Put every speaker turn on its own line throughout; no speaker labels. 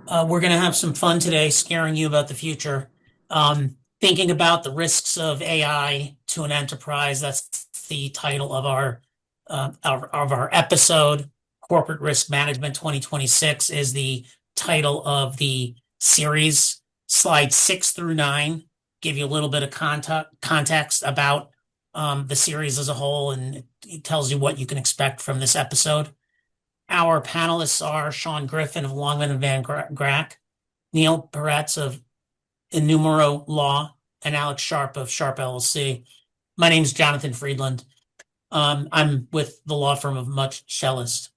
We're going to have some fun today scaring you about the future. Thinking about the risks of AI to an enterprise. That's the title of our episode. Corporate Risk Management 2026 is the title of the series. Slides 6 through 9 give you a little bit of context about the series as a whole, and it tells you what you can expect from this episode. Our panelists are Sean Griffin of Longman and Van Grack, Neil Peretz of Innumero Law, and Alex Sharp of Sharp LLC. My name is Jonathan Friedland. I'm with the law firm of Much Shellist.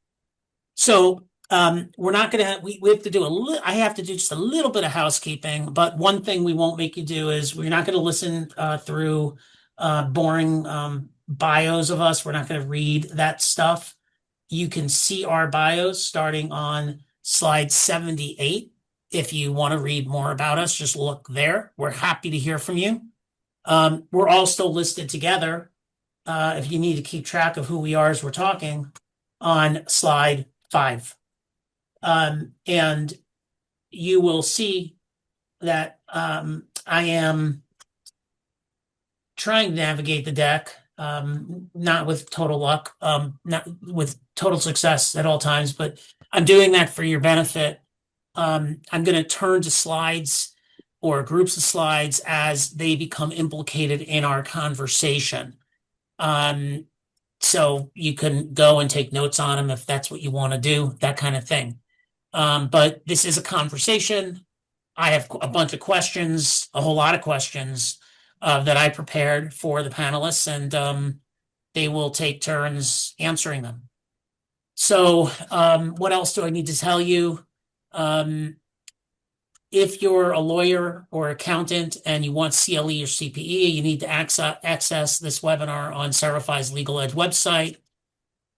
So we're not going to, we have to do I have to do just a little bit of housekeeping, but one thing we won't make you do is we're not going to listen through boring bios of us. We're not going to read that stuff. You can see our bios starting on slide 78. If you want to read more about us, just look there. We're happy to hear from you. We're all still listed together. If you need to keep track of who we are as we're talking, on slide 5. And you will see that I am trying to navigate the deck, not with total luck, not with total success at all times, but I'm doing that for your benefit. I'm going to turn to slides or groups of slides as they become implicated in our conversation. So you can go and take notes on them if that's what you want to do, that kind of thing. But this is a conversation. I have a bunch of questions, a whole lot of questions that I prepared for the panelists, and they will take turns answering them. So, what else do I need to tell you? If you're a lawyer or accountant and you want CLE or CPE, you need to access this webinar on Serify's Legal Edge website.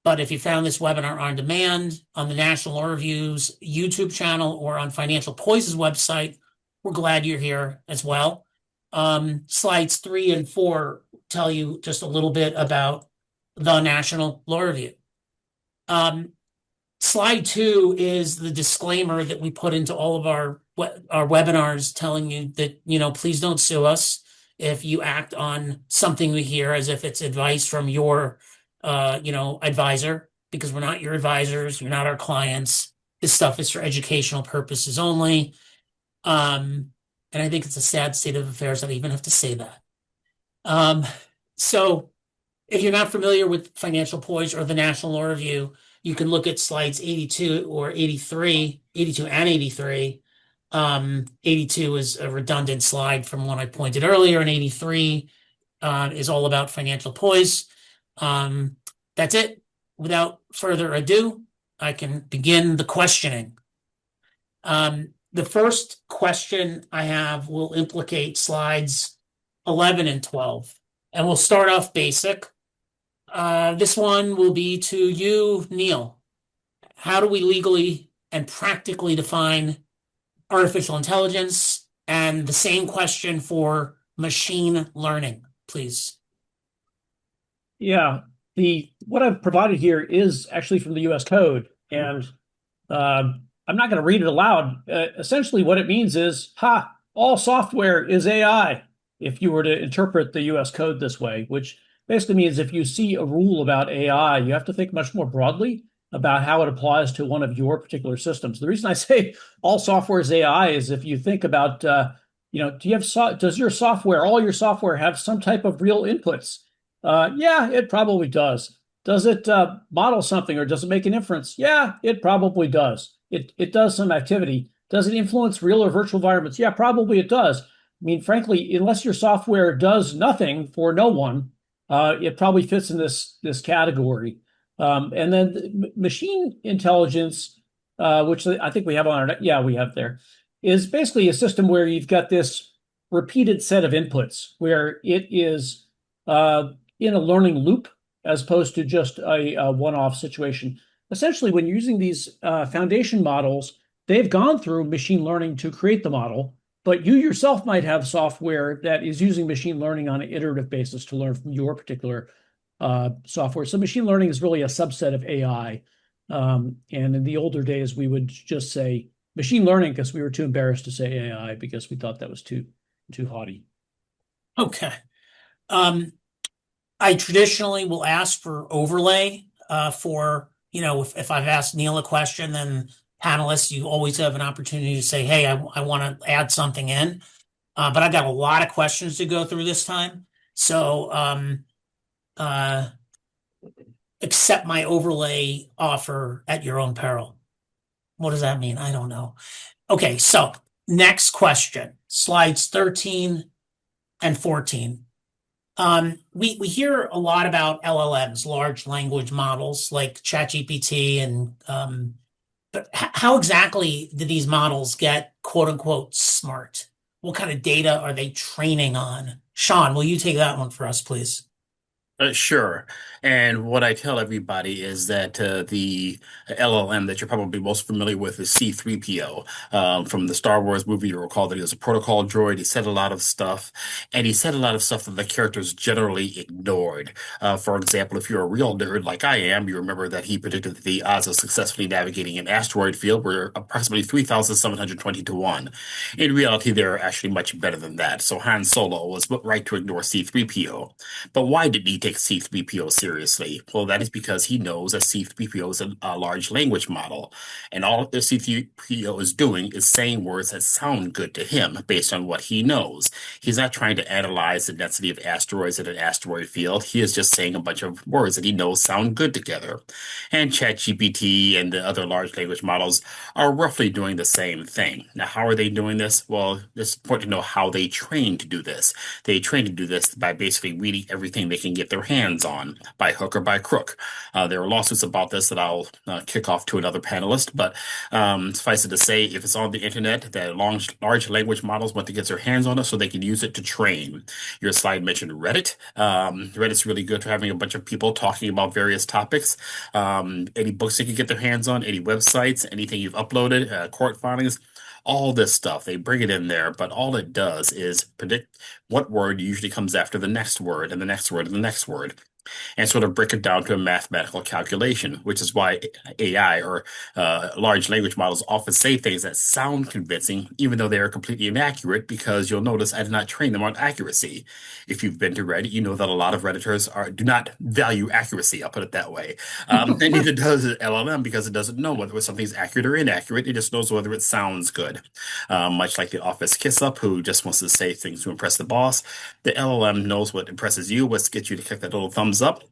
But if you found this webinar on demand on the National Law Review's YouTube channel or on Financial Poise's website, we're glad you're here as well. Slides 3 and 4 tell you just a little bit about the National Law Review. Slide 2 is the disclaimer that we put into all of our webinars telling you that, please don't sue us if you act on something we hear as if it's advice from your, advisor, because we're not your advisors, you're not our clients. This stuff is for educational purposes only. And I think it's a sad state of affairs that I even have to say that. So if you're not familiar with Financial Poise or the National Law Review, you can look at slides 82 or 83, 82 and 83. 82 is a redundant slide from one I pointed earlier, and 83 is all about Financial Poise. That's it. Without further ado, I can begin the questioning. The first question I have will implicate slides 11 and 12, and we'll start off basic. This one will be to you, Neil. How do we legally and practically define artificial intelligence? And the same question for machine learning, please.
Yeah, what I've provided here is actually from the U.S. Code, and I'm not going to read it aloud. Essentially, what it means is, all software is AI. If you were to interpret the U.S. Code this way, which basically means if you see a rule about AI, you have to think much more broadly about how it applies to one of your particular systems. The reason I say all software is AI is if you think about, does your software, all your software have some type of real inputs? Yeah, it probably does. Does it model something or does it make an inference? Yeah, it probably does. It does some activity. Does it influence real or virtual environments? Yeah, probably it does. I mean, frankly, unless your software does nothing for no one, it probably fits in this category. And then machine intelligence, which I think we have on our, we have there, is basically a system where you've got this repeated set of inputs where it is in a learning loop as opposed to just a one-off situation. Essentially, when you're using these foundation models, they've gone through machine learning to create the model, but you yourself might have software that is using machine learning on an iterative basis to learn from your particular software. So machine learning is really a subset of AI. And in the older days, we would just say Machine learning, because we were too embarrassed to say AI because we thought that was too haughty.
Okay. Um, I traditionally will ask for overlay for, if I've asked Neil a question, then panelists, you always have an opportunity to say, hey, I want to add something in. But I've got a lot of questions to go through this time. So uh, accept my overlay offer at your own peril. What does that mean? I don't know. Okay, so next question, slides 13 and 14. We hear a lot about LLMs, large language models like ChatGPT, and but how exactly do these models get quote unquote smart? What kind of data are they training on? Sean, will you take that one for us, please?
Sure. And what I tell everybody is that the LLM that you're probably most familiar with is C3PO. From the Star Wars movie, you recall that he was a protocol droid. He said a lot of stuff, and he said a lot of stuff that the characters generally ignored. For example, if you're a real nerd like I am, you remember that he predicted that the odds of successfully navigating an asteroid field were approximately 3,720 to 1. In reality, they're actually much better than that. So Han Solo was right to ignore C3PO. But why did he take C3PO seriously? Well, that is because he knows that C3PO is a large language model, and all the C3PO is doing is saying words that sound good to him based on what he knows. He's not trying to analyze the density of asteroids in an asteroid field. He is just saying a bunch of words that he knows sound good together. And ChatGPT and the other large language models are roughly doing the same thing. Now, how are they doing this? Well, it's important to know how they train to do this. They train to do this by basically reading everything they can get their hands on, by hook or by crook. There are lawsuits about this that I'll kick off to another panelist, but suffice it to say, if it's on the internet, that large language models want to get their hands on it so they can use it to train. Your slide mentioned Reddit. Reddit's really good for having a bunch of people talking about various topics. Any books they can get their hands on, any websites, anything you've uploaded, court filings, all this stuff. They bring it in there, but all it does is predict what word usually comes after the next word and the next word and the next word, and sort of break it down to a mathematical calculation, which is why AI or large language models often say things that sound convincing, even though they are completely inaccurate, because you'll notice I did not train them on accuracy. If you've been to Reddit, you know that a lot of Redditors do not value accuracy, I'll put it that way. And neither does LLM because it doesn't know whether something's accurate or inaccurate. It just knows whether it sounds good. Much like the office kiss up, who just wants to say things to impress the boss, the LLM knows what impresses you, what gets you to click that little thumbs up.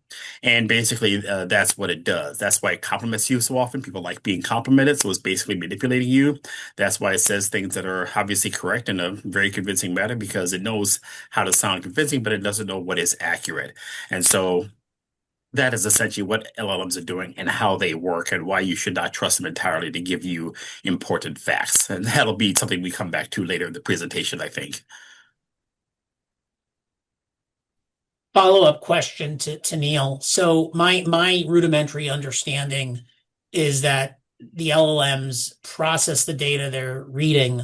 And basically, that's what it does. That's why it compliments you so often. People like being complimented, so it's basically manipulating you. That's why it says things that are obviously correct in a very convincing manner because it knows how to sound convincing, but it doesn't know what is accurate. And so that is essentially what LLMs are doing and how they work and why you should not trust them entirely to give you important facts. And that'll be something we come back to later in the presentation, I think.
Follow-up question to Neil. So my rudimentary understanding is that the LLMs process the data they're reading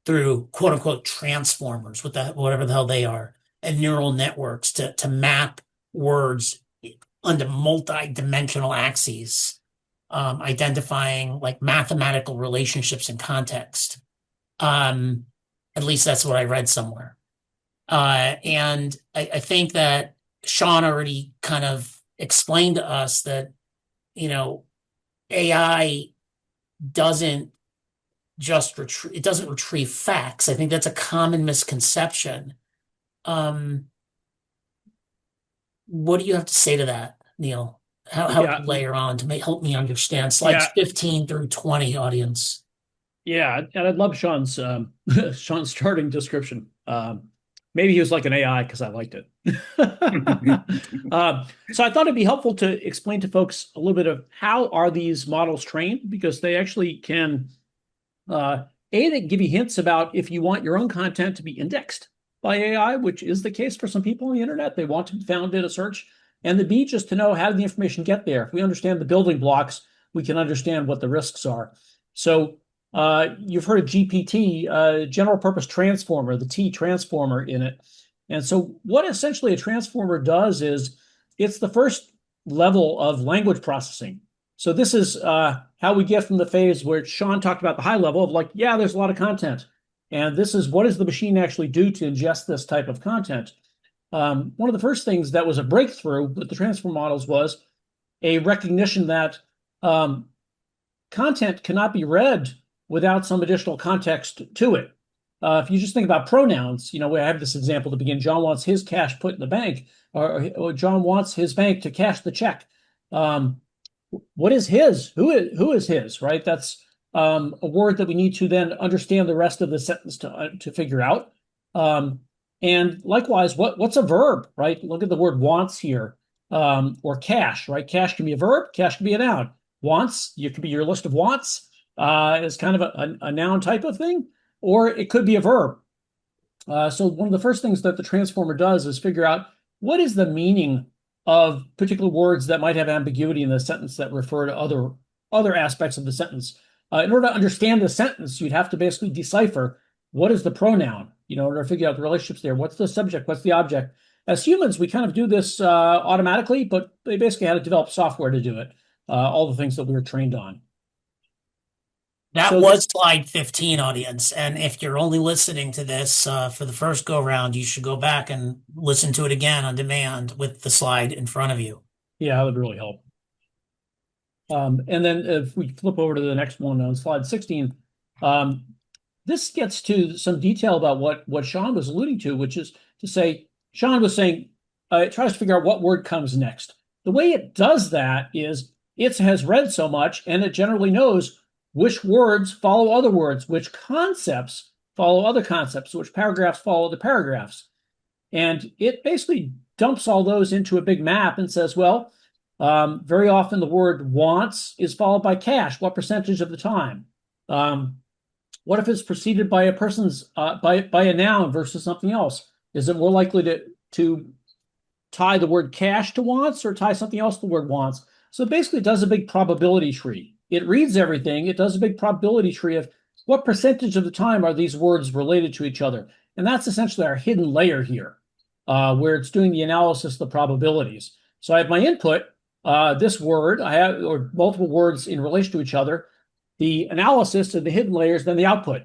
through quote unquote transformers, whatever the hell they are, and neural networks to map words onto multi-dimensional axes, identifying like mathematical relationships in context. Um, at least that's what I read somewhere. And I think that Sean already kind of explained to us that, AI doesn't it doesn't retrieve facts. I think that's a common misconception. Um, what do you have to say to that, Neil? How would
Yeah,
you layer on to help me understand slides
yeah,
15 through 20, audience?
yeah, and I'd love Sean's Sean's starting description. Maybe he was like an AI because I liked it. So I thought it'd be helpful to explain to folks a little bit of how are these models trained because they actually can they give you hints about if you want your own content to be indexed by AI, which is the case for some people on the internet. They want to be found in a search. And the B, just to know how did the information get there. If we understand the building blocks, we can understand what the risks are. So you've heard of GPT, general purpose transformer, the T transformer in it. And so what essentially a transformer does is it's the first level of language processing. So this is how we get from the phase where Sean talked about the high level of like, yeah, there's a lot of content. And this is what does the machine actually do to ingest this type of content? One of the first things that was a breakthrough with the transform models was a recognition that content cannot be read without some additional context to it. If you just think about pronouns, we have this example to begin. John wants his cash put in the bank, or John wants his bank to cash the check. What is his? Who is his? Right? That's a word that we need to then understand the rest of the sentence to figure out. And likewise, what's a verb? Right? Look at the word wants here, or cash. Right? Cash can be a verb. Cash can be a noun. Wants, you could be your list of wants is kind of a noun type of thing, or it could be a verb. So one of the first things that the transformer does is figure out what is the meaning of particular words that might have ambiguity in the sentence that refer to other aspects of the sentence. In order to understand the sentence, you'd have to basically decipher what is the pronoun, in order to figure out the relationships there. What's the subject? What's the object? As humans, we kind of do this automatically, but they basically had to develop software to do it. All the things that we were trained on.
That
So
was slide 15, audience. And if you're only listening to this for the first go round, you should go back and listen to it again on demand with the slide in front of you.
yeah, that would really help. And then if we flip over to the next one on slide 16, this gets to some detail about what Sean was alluding to, which is to say, Sean was saying, it tries to figure out what word comes next. The way it does that is it has read so much and it generally knows which words follow other words, which concepts follow other concepts, which paragraphs follow the paragraphs. And it basically dumps all those into a big map and says, well, very often the word wants is followed by cash. What percentage of the time? What if it's preceded by a person's by a noun versus something else? Is it more likely to tie the word cash to wants or tie something else to the word wants? So basically it does a big probability tree. It reads everything. It does a big probability tree of what percentage of the time are these words related to each other. And that's essentially our hidden layer here, where it's doing the analysis of the probabilities. So I have my input, this word, I have, or multiple words in relation to each other, the analysis of the hidden layers, then the output.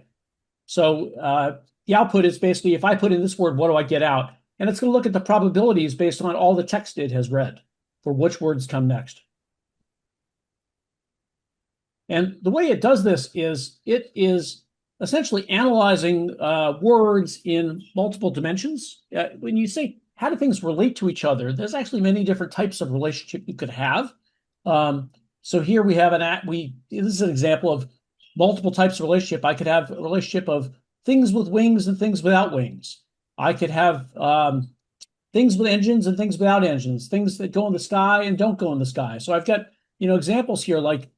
So the output is basically, if I put in this word, what do I get out? And it's going to look at the probabilities based on all the text it has read for which words come next. And the way it does this is it is essentially analyzing words in multiple dimensions. When you say, how do things relate to each other? There's actually many different types of relationship you could have. So here we have this is an example of multiple types of relationship. I could have a relationship of things with wings and things without wings. I could have things with engines and things without engines, things that go in the sky and don't go in the sky. So I've got, examples here like,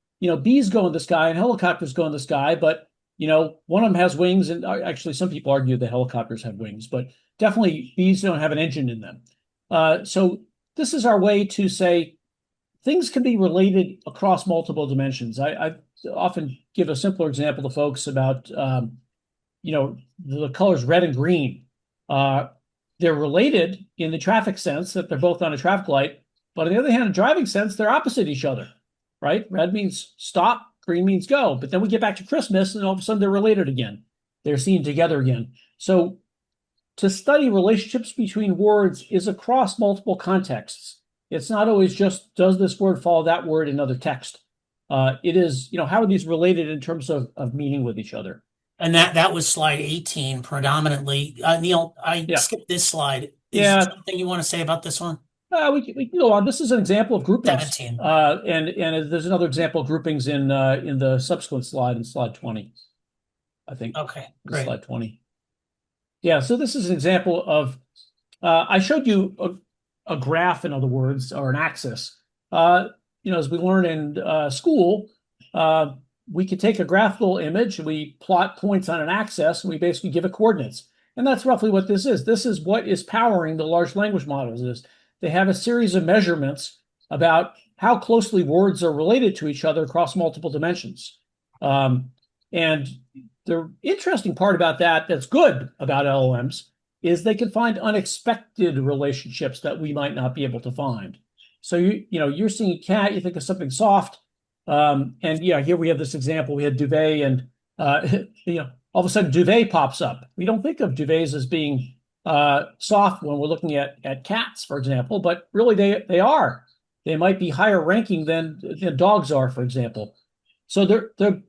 bees go in the sky and helicopters go in the sky, but, one of them has wings. And actually, some people argue that helicopters have wings, but definitely bees don't have an engine in them. So this is our way to say things can be related across multiple dimensions. I often give a simpler example to folks about, the colors red and green. They're related in the traffic sense that they're both on a traffic light, but on the other hand, in driving sense, they're opposite each other, right? Red means stop, green means go. But then we get back to Christmas and all of a sudden they're related again. They're seen together again. So to study relationships between words is across multiple contexts. It's not always just, does this word follow that word in other text? It is, how are these related in terms of meaning with each other?
And that was slide 18 predominantly. Neil, I skipped this slide. Is there something you want to say about this one?
We can go on. This is an example of groupings.
17.
And there's another example of groupings in the subsequent slide, in slide 20, I think.
Okay, great.
Slide 20. Yeah, so this is an example of, I showed you a graph, in other words, or an axis. As we learn in school, we could take a graphical image, and we plot points on an axis, and we basically give it coordinates. And that's roughly what this is. This is what is powering the large language models. Is they have a series of measurements about how closely words are related to each other across multiple dimensions. And the interesting part about that's good about LLMs is they can find unexpected relationships that we might not be able to find. So you're seeing a cat, you think of something soft, And yeah, here we have this example. We had duvet, and all of a sudden duvet pops up. We don't think of duvets as being soft when we're looking at cats, for example, but really they are. They might be higher ranking than dogs are, for example. So the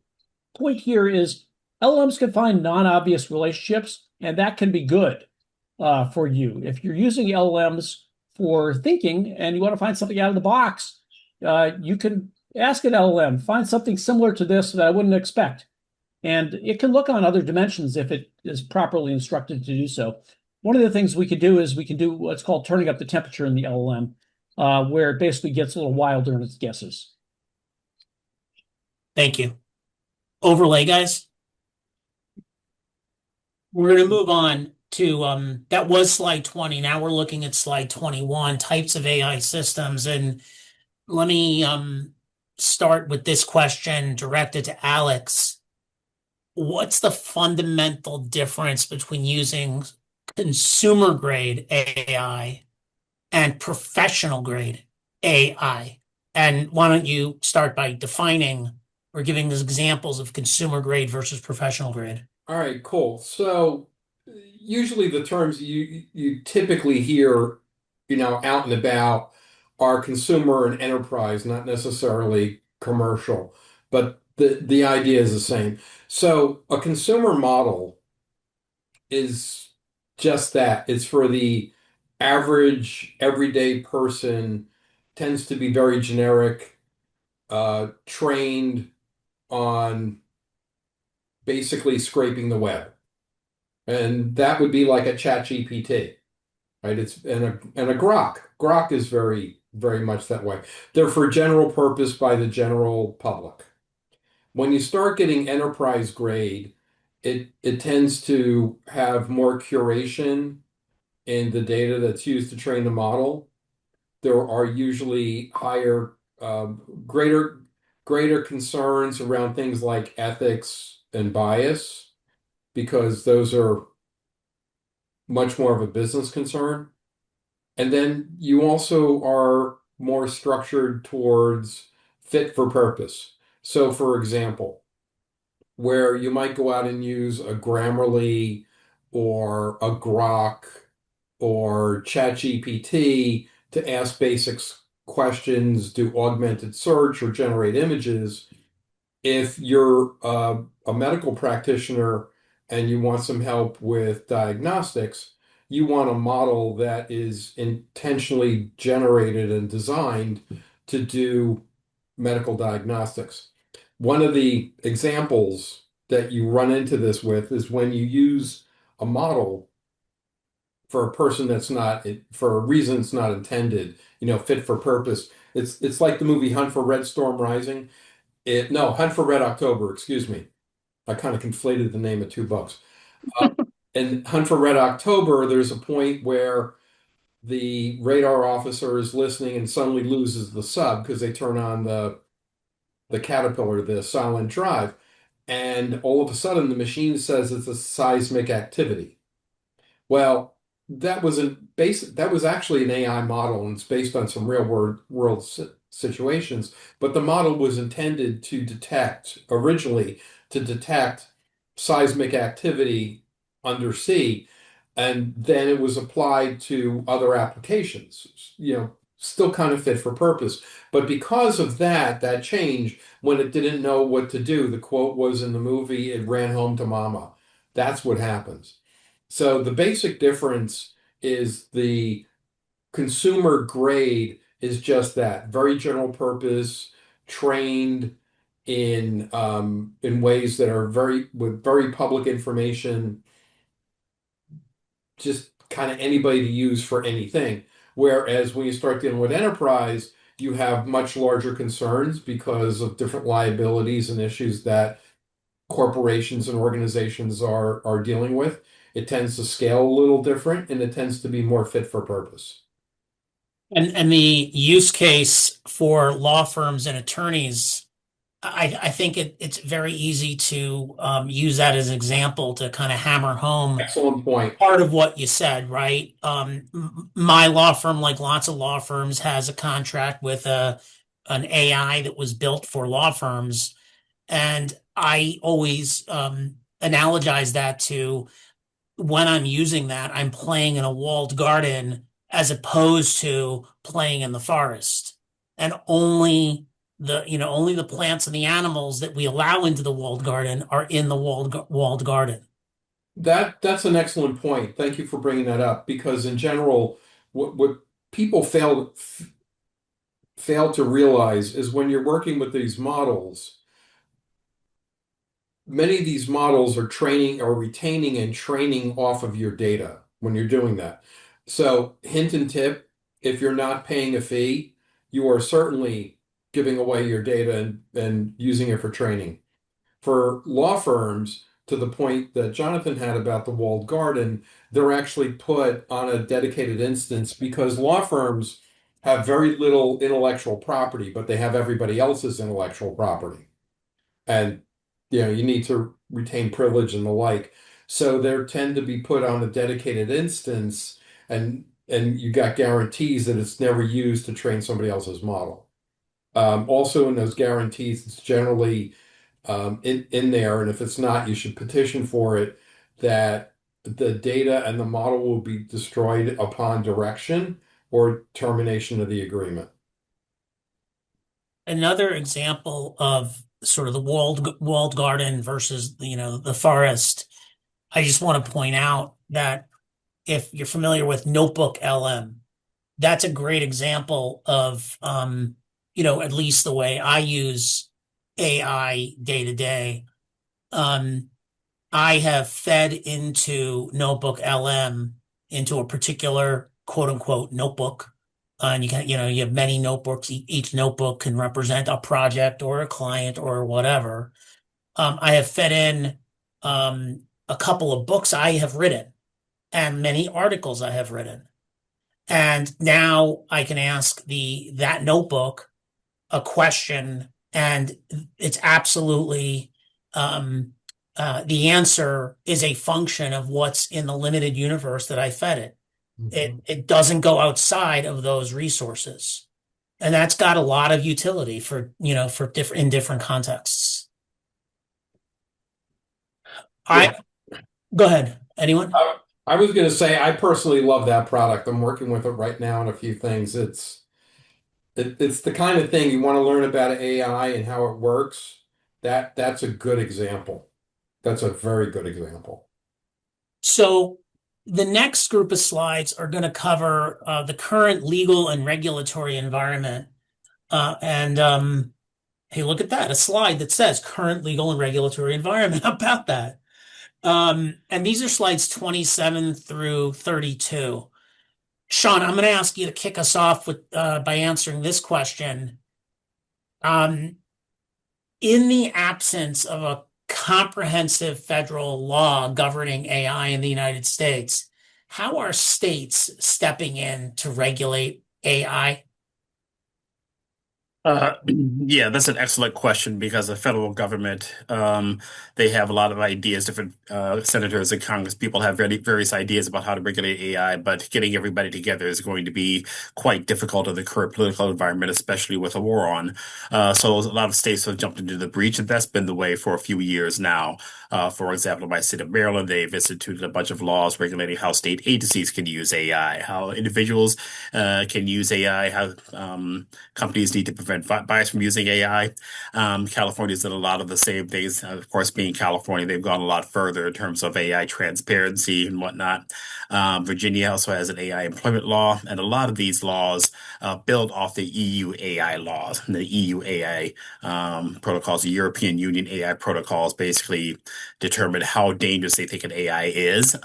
point here is LLMs can find non-obvious relationships, and that can be good for you. If you're using LLMs for thinking and you want to find something out of the box, you can ask an LLM, find something similar to this that I wouldn't expect. And it can look on other dimensions if it is properly instructed to do so. One of the things we could do is we can do what's called turning up the temperature in the LLM, where it basically gets a little wilder in its guesses.
Thank you. Overlay, guys. We're going to move on to that was slide 20. Now we're looking at slide 21, types of AI systems. And let me start with this question directed to Alex. What's the fundamental difference between using consumer grade AI and professional grade AI? And why don't you start by defining or giving us examples of consumer grade versus professional grade?
All right, cool. So usually the terms you typically hear, out and about are consumer and enterprise, not necessarily commercial, but the idea is the same. So a consumer model is just that. It's for the average everyday person, tends to be very generic, trained on basically scraping the web. And that would be like a chat GPT, right? It's and a Grok. Grok is very, very much that way. They're for general purpose by the general public. When you start getting enterprise grade, it tends to have more curation in the data that's used to train the model. There are usually higher, greater concerns around things like ethics and bias, because those are much more of a business concern. And then you also are more structured towards fit for purpose. So, for example, where you might go out and use a Grammarly or a Grok or ChatGPT to ask basic questions, do augmented search, or generate images. If you're a medical practitioner and you want some help with diagnostics, you want a model that is intentionally generated and designed to do medical diagnostics. One of the examples that you run into this with is when you use a model for a person that's not, for a reason it's not intended, fit for purpose. It's like the movie Hunt for Red Storm Rising. No, Hunt for Red October, excuse me. I kind of conflated the name of two books. In Hunt for Red October, there's a point where the radar officer is listening and suddenly loses the sub because they turn on the caterpillar, the silent drive, and all of a sudden the machine says it's a seismic activity. Well, that was actually an AI model, and it's based on some real world situations, but the model was intended to detect originally to detect seismic activity undersea, and then it was applied to other applications, still kind of fit for purpose. But because of that change, when it didn't know what to do, the quote was in the movie, it ran home to mama. That's what happens. So the basic difference is the consumer grade is just that, very general purpose, trained in ways that are with very public information, just kind of anybody to use for anything. Whereas when you start dealing with enterprise, you have much larger concerns because of different liabilities and issues that corporations and organizations are dealing with. It tends to scale a little different, and it tends to be more fit for purpose.
And the use case for law firms and attorneys, I think it's very easy to use that as an example to kind of hammer home
Excellent point.
part of what you said, right? My law firm, like lots of law firms, has a contract with a an AI that was built for law firms, and I always analogize that to when I'm using that, I'm playing in a walled garden as opposed to playing in the forest. And only the plants and the animals that we allow into the walled garden are in the walled garden.
That's an excellent point. Thank you for bringing that up because in general, what people fail to realize is when you're working with these models, many of these models are training or retaining and training off of your data when you're doing that. So, hint and tip, if you're not paying a fee, you are certainly giving away your data and using it for training. For law firms, to the point that Jonathan had about the walled garden, they're actually put on a dedicated instance because law firms have very little intellectual property, but they have everybody else's intellectual property. And you need to retain privilege and the like. So they tend to be put on a dedicated instance and you got guarantees that it's never used to train somebody else's model. Also in those guarantees, it's generally in there, and if it's not, you should petition for it that the data and the model will be destroyed upon direction or termination of the agreement.
Another example of sort of the walled garden versus the forest. I just want to point out that if you're familiar with Notebook LM, that's a great example of at least the way I use AI day to day. Um, I have fed into Notebook LM into a particular quote unquote notebook. And you have many notebooks. Each notebook can represent a project or a client or whatever. I have fed in a couple of books I have written and many articles I have written. And now I can ask that notebook a question, and it's absolutely the answer is a function of what's in the limited universe that I fed it.
Mhm.
It doesn't go outside of those resources, and that's got a lot of utility for different contexts.
Yeah.
I Go ahead. Anyone?
I was going to say I personally love that product. I'm working with it right now on a few things. It's the kind of thing you want to learn about AI and how it works. That's a good example. That's a very good example.
So the next group of slides are going to cover the current legal and regulatory environment. And Hey, look at that, a slide that says current legal and regulatory environment. How about that? And these are slides 27 through 32. Sean, I'm going to ask you to kick us off with by answering this question. Um, in the absence of a comprehensive federal law governing AI in the United States, how are states stepping in to regulate AI?
Yeah, that's an excellent question because the federal government, they have a lot of ideas. Different senators and Congress people have various ideas about how to regulate AI, but getting everybody together is going to be quite difficult in the current political environment, especially with a war on. So a lot of states have jumped into the breach, and that's been the way for a few years now. For example, my state of Maryland, they've instituted a bunch of laws regulating how state agencies can use AI, how individuals can use AI, how companies need to prevent bias from using AI. California's done a lot of the same things. Of course, being California, they've gone a lot further in terms of AI transparency and whatnot. Virginia also has an AI employment law, and a lot of these laws build off the EU AI laws. The EU AI protocols, the European Union AI protocols, basically determine how dangerous they think an AI is,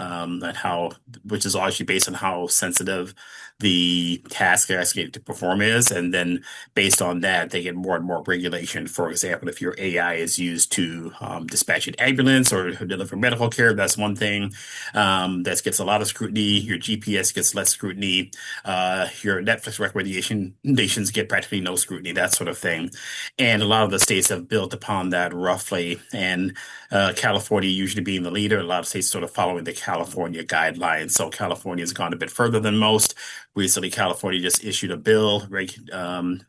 which is actually based on how sensitive the task they're asking it to perform is, and then based on that, they get more and more regulation. For example, if your AI is used to dispatch an ambulance or deliver medical care, that's one thing that gets a lot of scrutiny. Your GPS gets less scrutiny. Your Netflix recommendations get practically no scrutiny, that sort of thing. And a lot of the states have built upon that roughly. And California usually being the leader, a lot of states sort of following the California guidelines. So California has gone a bit further than most. Recently, California just issued a bill, they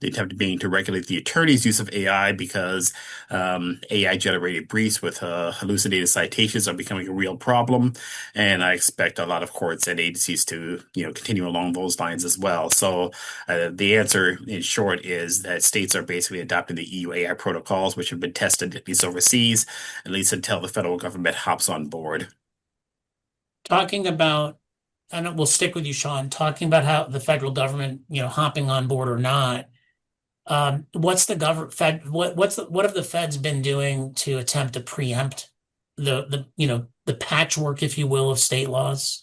attempted being looking to regulate the attorney's use of AI because AI-generated briefs with hallucinated citations are becoming a real problem, and I expect a lot of courts and agencies to, continue along those lines as well. So the answer, in short, is that states are basically adopting the EU AI protocols, which have been tested at least overseas, at least until the federal government hops on board.
Talking about, and we'll stick with you, Sean, talking about how the federal government, hopping on board or not. What's the government Fed? What have the feds been doing to attempt to preempt the patchwork, if you will, of state laws?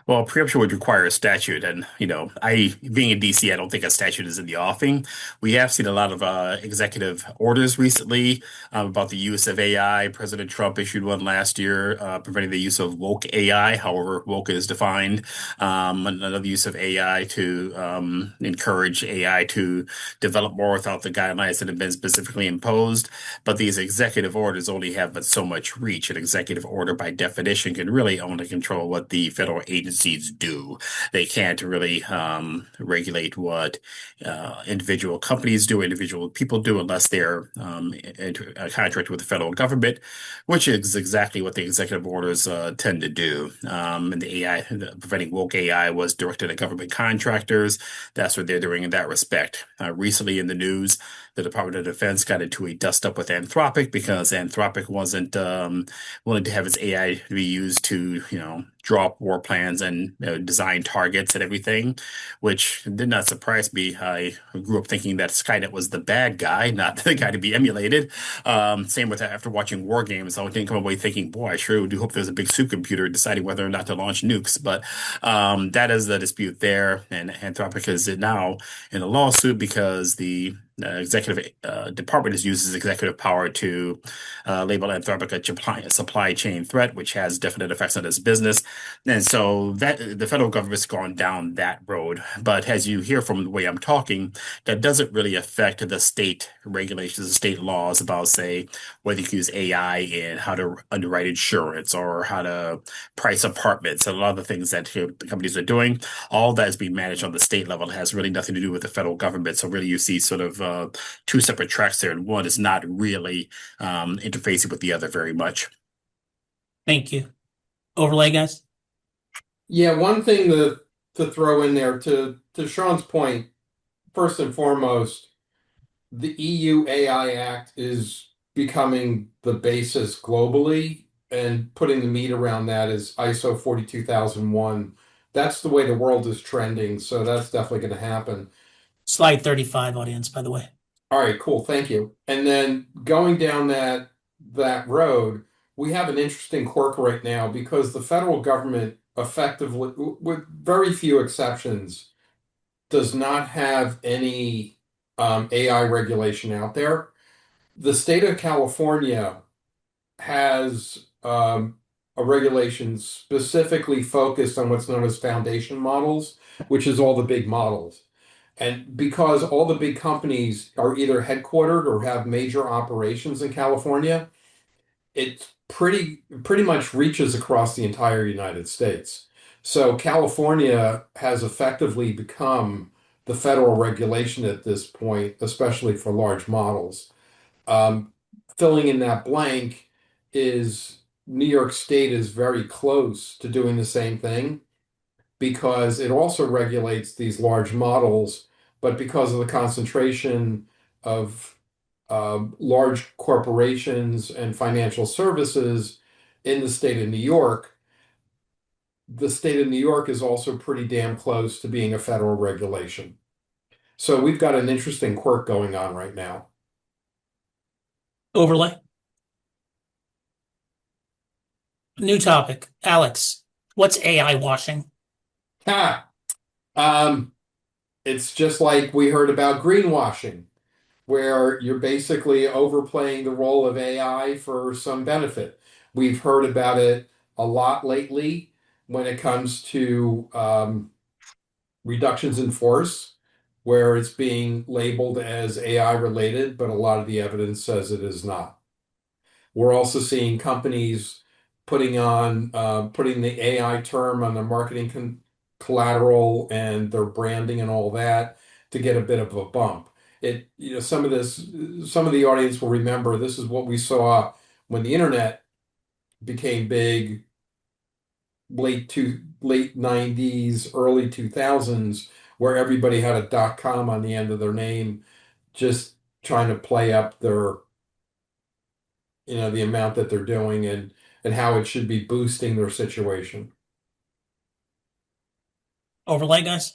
Well, preemption would require a statute, and I being in DC, I don't think a statute is in the offing. We have seen a lot of executive orders recently about the use of AI. President Trump issued one last year preventing the use of woke AI, however woke is defined. Another use of AI to encourage AI to develop more without the guidelines that have been specifically imposed. But these executive orders only have but so much reach. An executive order, by definition, can really only control what the federal agencies do. They can't really regulate what individual companies do, individual people do, unless they're in a contract with the federal government, which is exactly what the executive orders tend to do. And preventing woke AI was directed at government contractors. That's what they're doing in that respect. Recently in the news, the Department of Defense got into a dust up with Anthropic because Anthropic wasn't willing to have its AI to be used to, draw up war plans and design targets and everything, which did not surprise me. I grew up thinking that Skynet was the bad guy, not the guy to be emulated. Same with after watching War Games, I didn't come away thinking, boy, I sure do hope there's a big supercomputer deciding whether or not to launch nukes. But that is the dispute there, and Anthropic is now in a lawsuit because the executive department has used its executive power to label Anthropic a supply chain threat, which has definite effects on its business. And so that the federal government's gone down that road. But as you hear from the way I'm talking, that doesn't really affect the state regulations, the state laws about, say, whether you can use AI in how to underwrite insurance or how to price apartments and a lot of the things that the companies are doing. All that is being managed on the state level. It has really nothing to do with the federal government. So really you see sort of two separate tracks there, and one is not really interfacing with the other very much.
Thank you. Overlay, guys?
Yeah, one thing to throw in there to Sean's point, first and foremost, the EU AI Act is becoming the basis globally, and putting the meat around that is ISO 42001. That's the way the world is trending, so that's definitely going to happen.
Slide 35, audience, by the way.
All right, cool, thank you. And then going down that road, we have an interesting quirk right now because the federal government effectively, with very few exceptions, does not have any AI regulation out there. The state of California has a regulation specifically focused on what's known as foundation models, which is all the big models. And because all the big companies are either headquartered or have major operations in California, it pretty much reaches across the entire United States. So California has effectively become the federal regulation at this point, especially for large models. Um, Filling in that blank is New York State is very close to doing the same thing because it also regulates these large models, but because of the concentration of large corporations and financial services in the state of New York, the state of New York is also pretty damn close to being a federal regulation. So we've got an interesting quirk going on right now.
Overlay. New topic. Alex, what's AI washing?
Ha! Um, it's just like we heard about greenwashing, where you're basically overplaying the role of AI for some benefit. We've heard about it a lot lately when it comes to reductions in force, where it's being labeled as AI related, but a lot of the evidence says it is not. We're also seeing companies putting the AI term on their marketing collateral and their branding and all that to get a bit of a bump. some of some of the audience will remember this is what we saw when the internet became big, late 90s, early 2000s, where everybody had a .com on the end of their name, just trying to play up the amount that they're doing and how it should be boosting their situation.
Overlay, guys?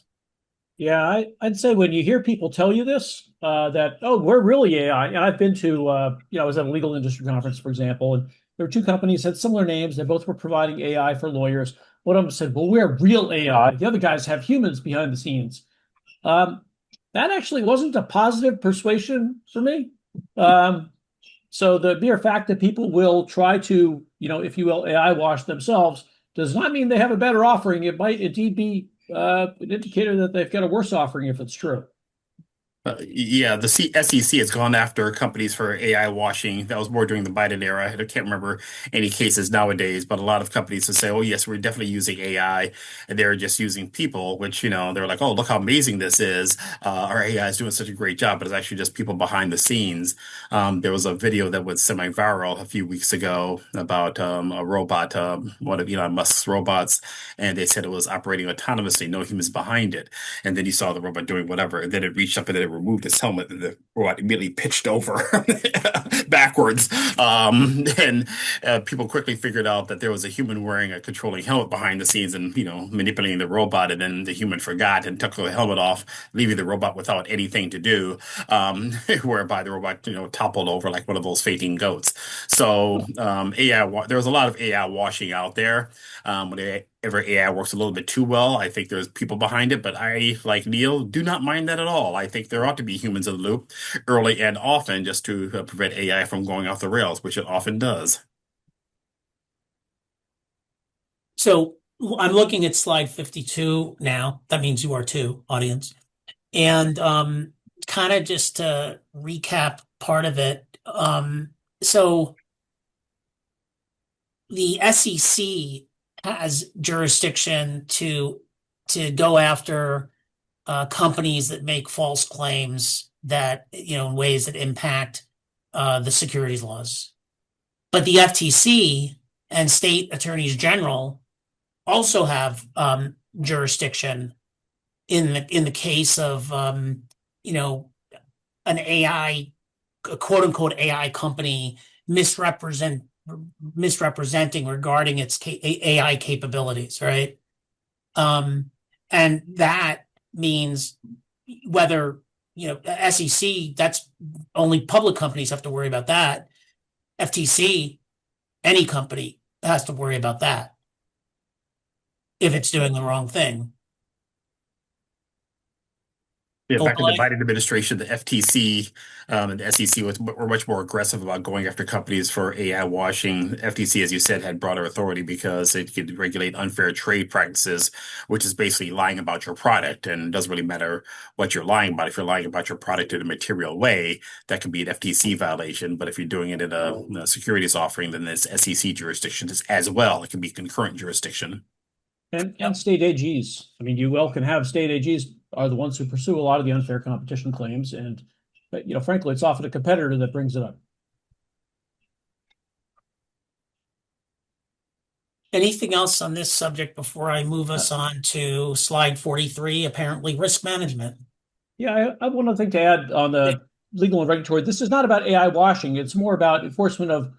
Yeah, I'd say when you hear people tell you this, that, oh, we're really AI. And I've been to, I was at a legal industry conference, for example, and there were two companies that had similar names. They both were providing AI for lawyers. One of them said, well, we're real AI. The other guys have humans behind the scenes. Um, that actually wasn't a positive persuasion for me. Um, so the mere fact that people will try to, if you will, AI wash themselves does not mean they have a better offering. It might indeed be an indicator that they've got a worse offering if it's true.
Yeah, the SEC has gone after companies for AI washing. That was more during the Biden era. I can't remember any cases nowadays, but a lot of companies would say, "Oh, yes, we're definitely using AI," and they're just using people. Which they're like, "Oh, look how amazing this is! Our AI is doing such a great job," but it's actually just people behind the scenes. There was a video that was semi-viral a few weeks ago about a robot, one of Elon Musk's robots, and they said it was operating autonomously, no humans behind it. And then you saw the robot doing whatever, and then it reached up and then it removed its helmet, and the robot immediately pitched over backwards. And people quickly figured out that there was a human wearing a controlling helmet behind the scenes and manipulating the robot, and then the human forgot and took the helmet off, leaving the robot without anything to do, whereby the robot toppled over like one of those fainting goats. So there was a lot of AI washing out there. Whenever AI works a little bit too well, I think there's people behind it, but I, like Neil, do not mind that at all. I think there ought to be humans in the loop early and often just to prevent AI from going off the rails, which it often does.
So I'm looking at slide 52 now. That means you are too, audience. And kind of just to recap part of it. So the SEC has jurisdiction to go after companies that make false claims that, in ways that impact the securities laws. But the FTC and state attorneys general also have jurisdiction in the case of an AI, a quote unquote AI company misrepresenting regarding its AI capabilities, right? And that means whether SEC, that's only public companies have to worry about that. FTC, any company has to worry about that if it's doing the wrong thing.
Yeah, back in the
Overlay.
Biden administration, the FTC and the SEC were much more aggressive about going after companies for AI washing. The FTC, as you said, had broader authority because it could regulate unfair trade practices, which is basically lying about your product. And it doesn't really matter what you're lying about. If you're lying about your product in a material way, that could be an FTC violation. But if you're doing it in a securities offering, then there's SEC jurisdiction as well. It can be concurrent jurisdiction.
And state AGs. I mean, you well can have state AGs are the ones who pursue a lot of the unfair competition claims. And, frankly, it's often a competitor that brings it up.
Anything else on this subject before I move us on to slide 43, apparently risk management?
Yeah, I have one other thing to add on the legal and regulatory. This is not about AI washing. It's more about enforcement of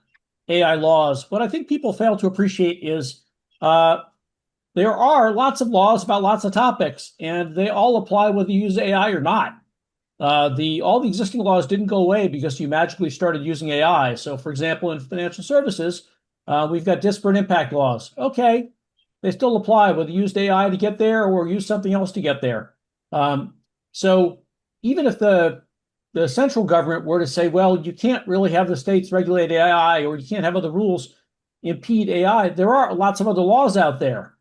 AI laws. What I think people fail to appreciate is there are lots of laws about lots of topics, and they all apply whether you use AI or not. All the existing laws didn't go away because you magically started using AI. So, for example, in financial services, we've got disparate impact laws. Okay, they still apply whether you used AI to get there or use something else to get there. So, even if the central government were to say, well, you can't really have the states regulate AI or you can't have other rules impede AI, there are lots of other laws out there.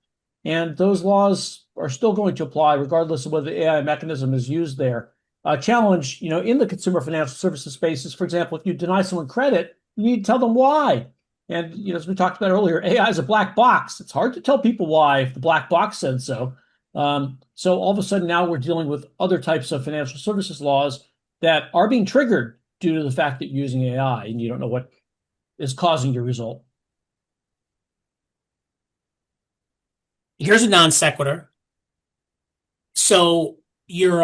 And those laws are still going to apply regardless of whether the AI mechanism is used there. A challenge, in the consumer financial services space is, for example, if you deny someone credit, you need to tell them why. And, as we talked about earlier, AI is a black box. It's hard to tell people why if the black box said so. So all of a sudden now we're dealing with other types of financial services laws that are being triggered due to the fact that you're using AI and you don't know what is causing your result.
Here's a non sequitur. So your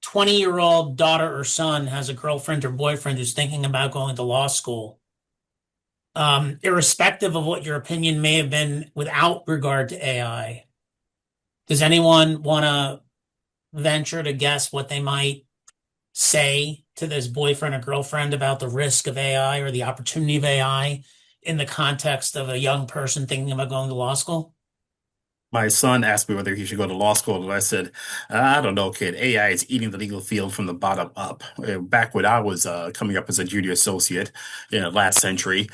20-year-old daughter or son has a girlfriend or boyfriend who's thinking about going to law school. Irrespective of what your opinion may have been without regard to AI, does anyone want to venture to guess what they might say to this boyfriend or girlfriend about the risk of AI or the opportunity of AI in the context of a young person thinking about going to law school?
My son asked me whether he should go to law school, and I said, I don't know, kid. AI is eating the legal field from the bottom up. Back when I was coming up as a junior associate in the last century,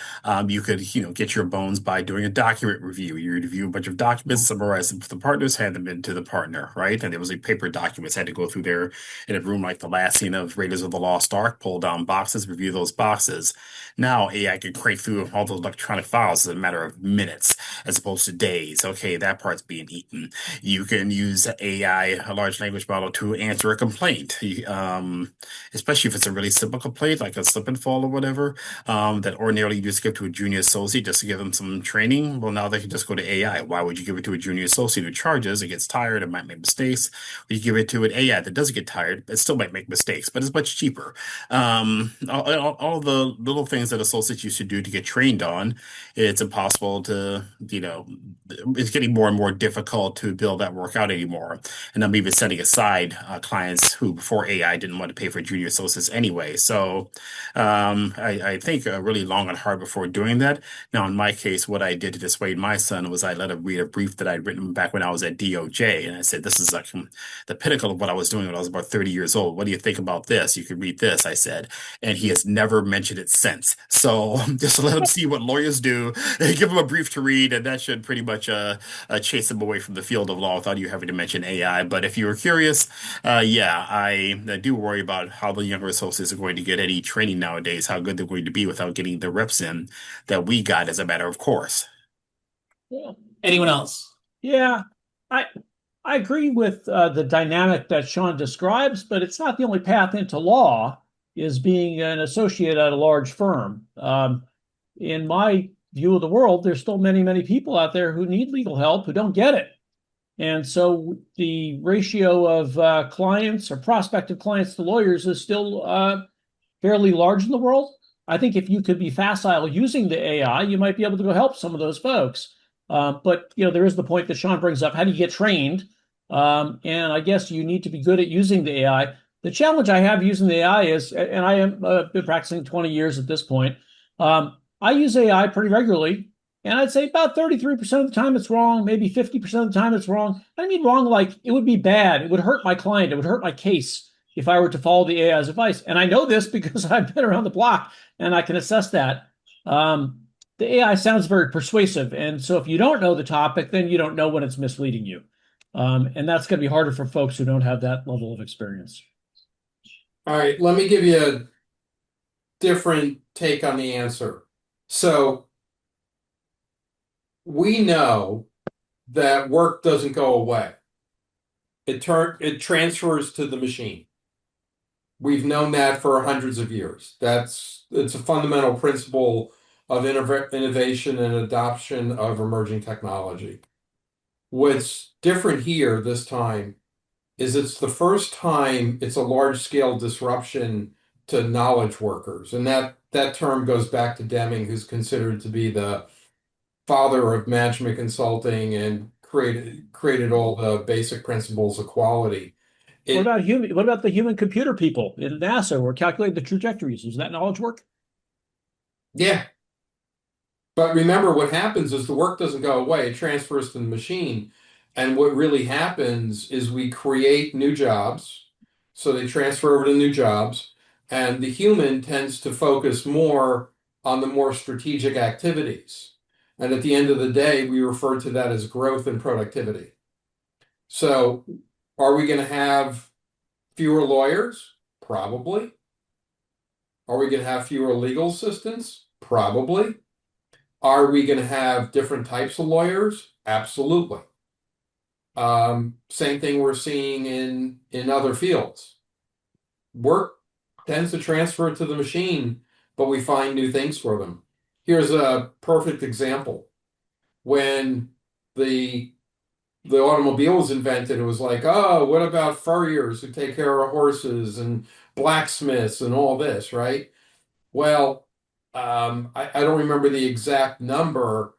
you could, get your bones by doing a document review. You review a bunch of documents, summarize them to the partners, hand them in to the partner, right? And there was like paper documents had to go through there in a room like the last scene of Raiders of the Lost Ark, pull down boxes, review those boxes. Now AI can crank through all those electronic files in a matter of minutes as opposed to days. Okay, that part's being eaten. You can use AI, a large language model, to answer a complaint, especially if it's a really simple complaint, like a slip and fall or whatever, that ordinarily you just give to a junior associate just to give them some training. Well, now they can just go to AI. Why would you give it to a junior associate who charges, it gets tired, it might make mistakes? Or you give it to an AI that doesn't get tired, it still might make mistakes, but it's much cheaper. All the little things that associates used to do to get trained on, it's impossible to, it's getting more and more difficult to build that work out anymore. And I'm even setting aside clients who before AI didn't want to pay for junior associates anyway. So I think really long and hard before doing that. Now, in my case, what I did to dissuade my son was I let him read a brief that I'd written back when I was at DOJ. And I said, this is like the pinnacle of what I was doing when I was about 30 years old. What do you think about this? You could read this, I said. And he has never mentioned it since. So just let him see what lawyers do, give him a brief to read, and that should pretty much chase him away from the field of law without you having to mention AI. But if you were curious, yeah, I do worry about how the younger associates are going to get any training nowadays, how good they're going to be without getting the reps in that we got as a matter of course.
Yeah.
Anyone else?
Yeah, I I agree with the dynamic that Sean describes, but it's not the only path into law is being an associate at a large firm. In my view of the world, there's still many, many people out there who need legal help who don't get it. And so the ratio of clients or prospective clients to lawyers is still fairly large in the world. I think if you could be facile using the AI, you might be able to go help some of those folks. But there is the point that Sean brings up. How do you get trained? And I guess you need to be good at using the AI. The challenge I have using the AI is, and I am been practicing 20 years at this point. I use AI pretty regularly, and I'd say about 33% of the time it's wrong, maybe 50% of the time it's wrong. I mean wrong like it would be bad. It would hurt my client. It would hurt my case if I were to follow the AI's advice. And I know this because I've been around the block and I can assess that. The AI sounds very persuasive. And so if you don't know the topic, then you don't know when it's misleading you. And that's going to be harder for folks who don't have that level of experience.
All right, let me give you a different take on the answer. So we know that work doesn't go away. It transfers to the machine. We've known that for hundreds of years. It's a fundamental principle of innovation and adoption of emerging technology. What's different here this time is it's the first time it's a large-scale disruption to knowledge workers. And that term goes back to Deming, who's considered to be the father of management consulting and created all the basic principles of quality.
What about the human computer people in NASA who are calculating the trajectories? Is that knowledge work?
Yeah. But remember, what happens is the work doesn't go away, it transfers to the machine. And what really happens is we create new jobs. So they transfer over to new jobs. And the human tends to focus more on the more strategic activities. And at the end of the day, we refer to that as growth and productivity. So are we going to have fewer lawyers? Probably. Are we going to have fewer legal assistants? Probably. Are we going to have different types of lawyers? Absolutely. Same thing we're seeing in other fields. work tends to transfer to the machine, but we find new things for them. Here's a perfect example. When the the automobile was invented, it was like, oh, what about furriers who take care of horses and blacksmiths and all this, right? Well, I don't remember the exact number,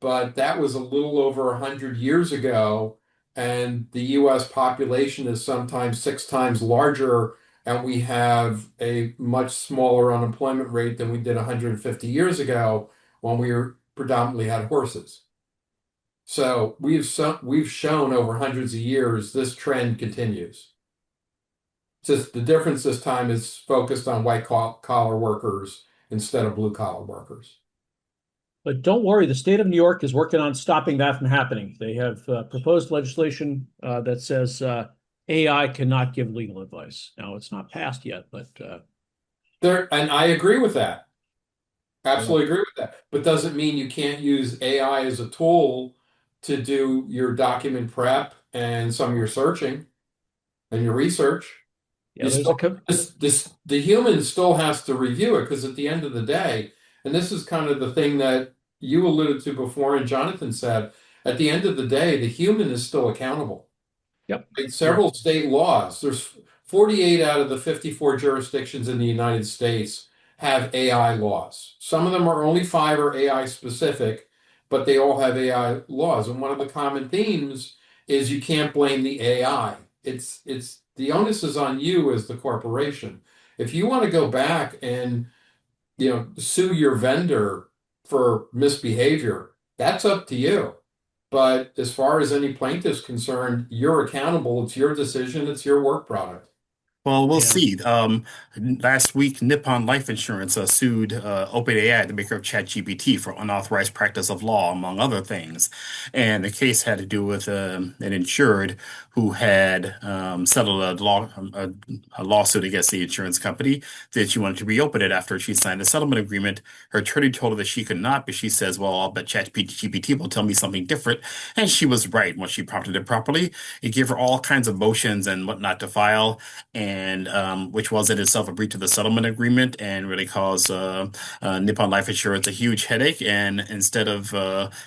but that was a little over 100 years ago, and the U.S. population is sometimes 6 times larger, and we have a much smaller unemployment rate than we did 150 years ago when we were predominantly had horses. So we've shown over hundreds of years this trend continues. Just the difference this time is focused on collar workers instead of blue collar workers.
But don't worry, the state of New York is working on stopping that from happening. They have proposed legislation that says AI cannot give legal advice. Now, it's not passed yet, but
And I agree with that.
yeah,
Absolutely agree with that. But doesn't mean you can't use AI as a tool to do your document prep and some of your searching and your research.
yeah,
You
there's a
still
co
the human still has to review it because at the end of the day, and this is kind of the thing that you alluded to before and Jonathan said, at the end of the day, the human is still accountable.
Yep.
Right?
Yeah.
Several state laws. There's 48 out of the 54 jurisdictions in the United States have AI laws. Some of them are only five are AI specific, but they all have AI laws. And one of the common themes is you can't blame the AI. It's the onus is on you as the corporation. If you want to go back and sue your vendor for misbehavior, that's up to you. But as far as any plaintiff's concerned, you're accountable. It's your decision. It's your work product.
Well, we'll
Yeah.
see. Last week, Nippon Life Insurance sued OpenAI, the maker of ChatGPT, for unauthorized practice of law, among other things. And the case had to do with an insured who had settled a lawsuit against the insurance company that she wanted to reopen it after she signed a settlement agreement. Her attorney told her that she could not, but she says, "Well, I'll bet ChatGPT will tell me something different." And she was right when she prompted it properly. It gave her all kinds of motions and whatnot to file, and which was in itself a breach of the settlement agreement and really caused Nippon Life Insurance a huge headache. And instead of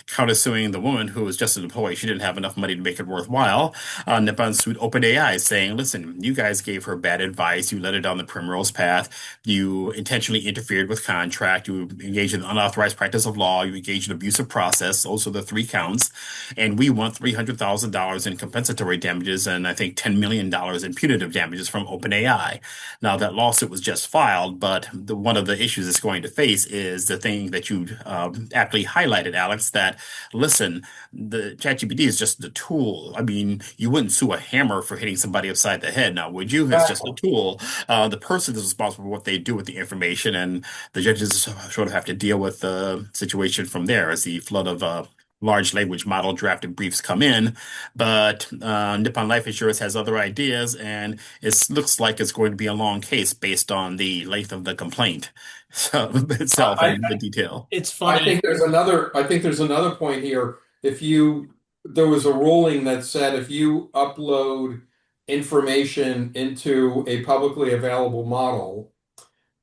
countersuing the woman who was just an employee, she didn't have enough money to make it worthwhile. Nippon sued OpenAI, saying, "Listen, you guys gave her bad advice. You led her down the primrose path. You intentionally interfered with contract. You engaged in unauthorized practice of law. You engaged in abusive process. Those are the three counts. And we want $300,000 in compensatory damages and I think $10 million in punitive damages from OpenAI." Now, that lawsuit was just filed, but one of the issues it's going to face is the thing that you aptly highlighted, Alex, that, listen, the ChatGPT is just the tool. I mean, you wouldn't sue a hammer for hitting somebody upside the head now, would you? It's just a
Exactly.
tool. The person is responsible for what they do with the information, and the judges sort of have to deal with the situation from there as the flood of large language model drafted briefs come in. But Nippon Life Insurance has other ideas, and it looks like it's going to be a long case based on the length of the complaint so, itself
I,
and the detail.
It's
I
funny.
think there's another point here. If you There was a ruling that said if you upload information into a publicly available model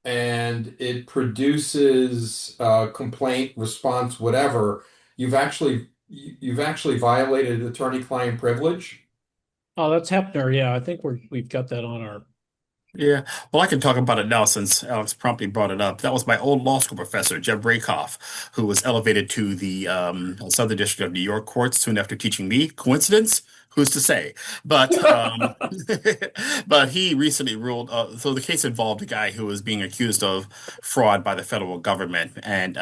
and it produces a complaint, response, whatever, you've actually violated attorney-client privilege.
Oh, that's Hepner. Yeah, I think we've got that on our.
Yeah, well, I can talk about it now since Alex promptly brought it up. That was my old law school professor, Jeb Rakoff, who was elevated to the Southern District of New York court soon after teaching me. Coincidence? Who's to say? But but he recently ruled. So the case involved a guy who was being accused of fraud by the federal government, and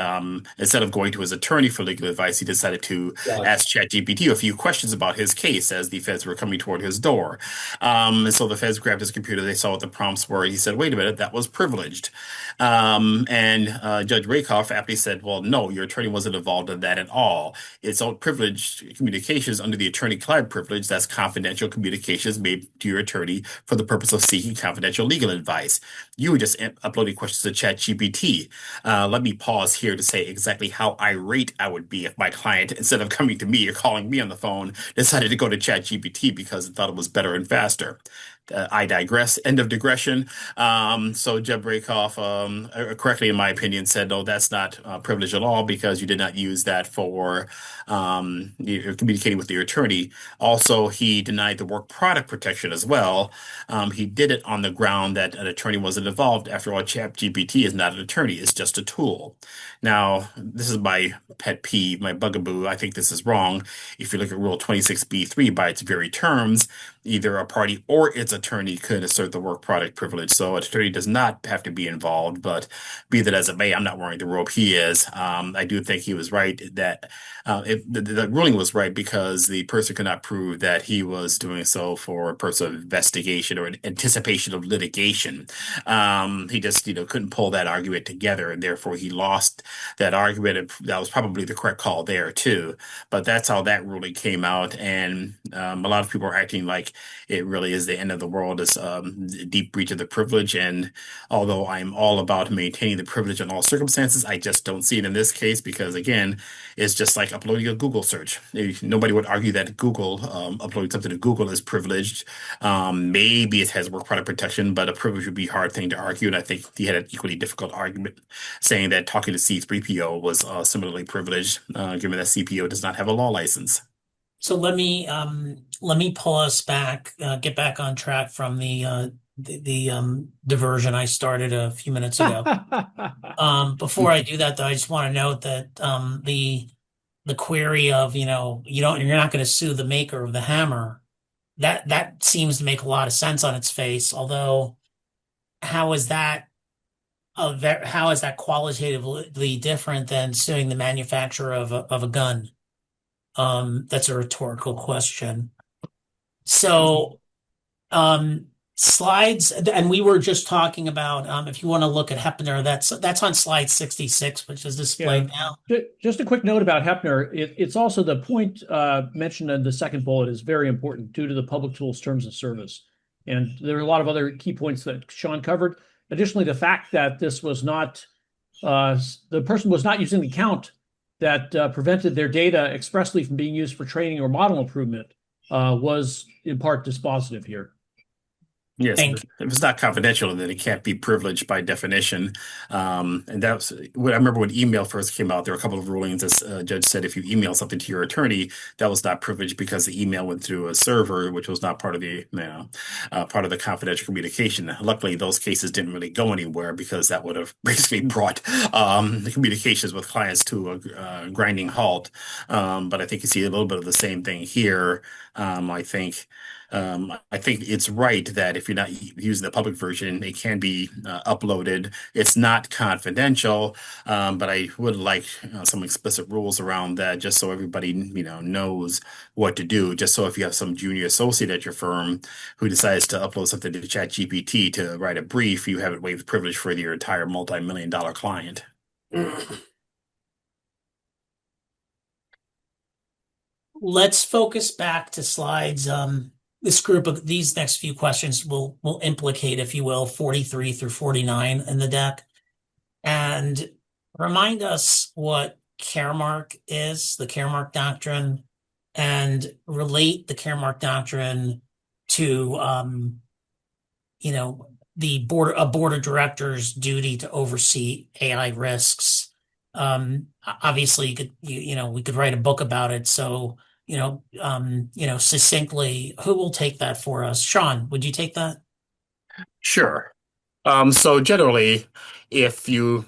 instead of going to his attorney for legal advice, he decided to
Yes.
ask ChatGPT a few questions about his case as the feds were coming toward his door. And so the feds grabbed his computer. They saw what the prompts were. He said, "Wait a minute, that was privileged." And Judge Rakoff aptly said, "Well, no, your attorney wasn't involved in that at all. It's all privileged communications under the attorney-client privilege. That's confidential communications made to your attorney for the purpose of seeking confidential legal advice. You were just uploading questions to ChatGPT." Let me pause here to say exactly how irate I would be if my client, instead of coming to me or calling me on the phone, decided to go to ChatGPT because it thought it was better and faster. I digress. End of digression. So Jeb Rakoff, correctly, in my opinion, said, no, that's not privilege at all because you did not use that for you're communicating with your attorney. Also, he denied the work product protection as well. He did it on the ground that an attorney wasn't involved. After all, ChatGPT is not an attorney; it's just a tool. Now, this is my pet peeve, my bugaboo. I think this is wrong. If you look at Rule 26b(3), by its very terms, either a party or its attorney could assert the work product privilege. So an attorney does not have to be involved, but be that as it may, I'm not wearing the robe he is. I do think he was right that the ruling was right because the person could not prove that he was doing so for a purpose of investigation or an anticipation of litigation. He just, couldn't pull that argument together, and therefore he lost that argument. And that was probably the correct call there too. But that's how that ruling came out, and a lot of people are acting like it really is the end of the world, this deep breach of the privilege. And although I'm all about maintaining the privilege in all circumstances, I just don't see it in this case because, again, it's just like uploading a Google search. Nobody would argue that Google, uploading something to Google is privileged. Maybe it has work product protection, but a privilege would be a hard thing to argue. And I think he had an equally difficult argument saying that talking to C3PO was similarly privileged, given that CPO does not have a law license.
So let me pull us back, get back on track from the diversion I started a few minutes ago. Before I do that, though, I just want to note that the query of, you're not going to sue the maker of the hammer, that seems to make a lot of sense on its face. Although, how is that how is that qualitatively different than suing the manufacturer of a gun? That's a rhetorical question. So, slides, and we were just talking about, if you want to look at Hepner, that's on slide 66, which is displayed now.
Just a quick note about Hepner. It's also the point mentioned in the second bullet is very important due to the public tools terms of service. And there are a lot of other key points that Sean covered. Additionally, the fact that this was not, the person was not using the count that prevented their data expressly from being used for training or model improvement was in part dispositive here.
Yes, if it's not confidential, then it can't be privileged by definition. And that's what I remember when email first came out. There were a couple of rulings, as judge said, if you email something to your attorney, that was not privileged because the email went through a server, which was not part of the part of the confidential communication. Luckily, those cases didn't really go anywhere because that would have basically brought the communications with clients to a grinding halt. But I think you see a little bit of the same thing here. I think it's right that if you're not using the public version, it can be uploaded. It's not confidential, but I would like some explicit rules around that, just so everybody knows what to do. Just so if you have some junior associate at your firm who decides to upload something to ChatGPT to write a brief, you haven't waived privilege for your entire multi-million-dollar client.
Let's focus back to slides. This group of these next few questions will implicate, if you will, 43 through 49 in the deck. And remind us what Caremark is, the Caremark doctrine, and relate the Caremark doctrine to the board of directors' duty to oversee AI risks. Obviously, we could write a book about it. So, succinctly, who will take that for us? Sean, would you take that?
Sure. So generally, if you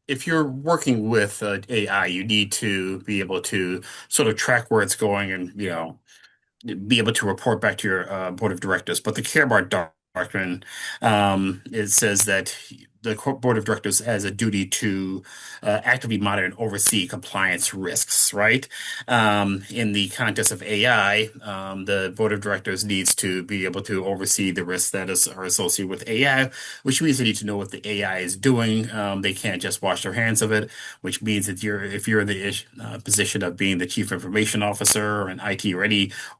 if you're working with AI, you need to be able to sort of track where it's going and be able to report back to your board of directors. But the Caremark doctrine, it says that the board of directors has a duty to actively monitor and oversee compliance risks, right? In the context of AI, the board of directors needs to be able to oversee the risks that are associated with AI, which means they need to know what the AI is doing. They can't just wash their hands of it, which means that if you're in the position of being the chief information officer or an IT or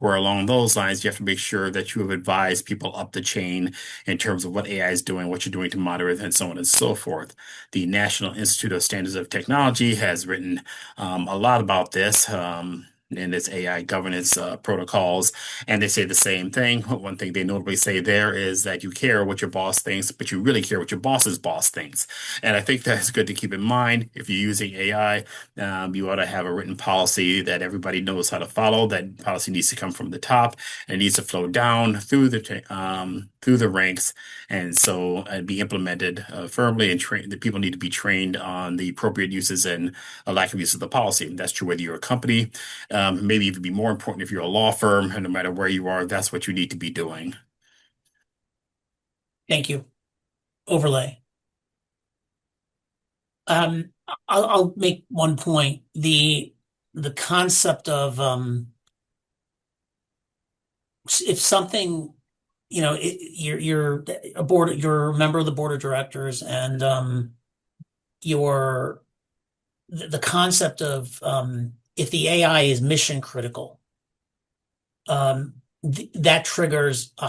or along those lines, you have to make sure that you have advised people up the chain in terms of what AI is doing, what you're doing to monitor it, and so on and so forth. The National Institute of Standards of Technology has written a lot about this. in its AI governance protocols, and they say the same thing. One thing they notably say there is that you care what your boss thinks, but you really care what your boss's boss thinks. And I think that's good to keep in mind. If you're using AI, you ought to have a written policy that everybody knows how to follow. That policy needs to come from the top and it needs to flow down through the ranks, and so be implemented firmly. And train the people need to be trained on the appropriate uses and a lack of use of the policy. And that's true whether you're a company, maybe even be more important if you're a law firm, and no matter where you are, that's what you need to be doing.
Thank you. Overlay. Um, I'll make one point. The concept of if something, you're a board, you're a member of the board of directors, and you're the concept of if the AI is mission critical, that triggers a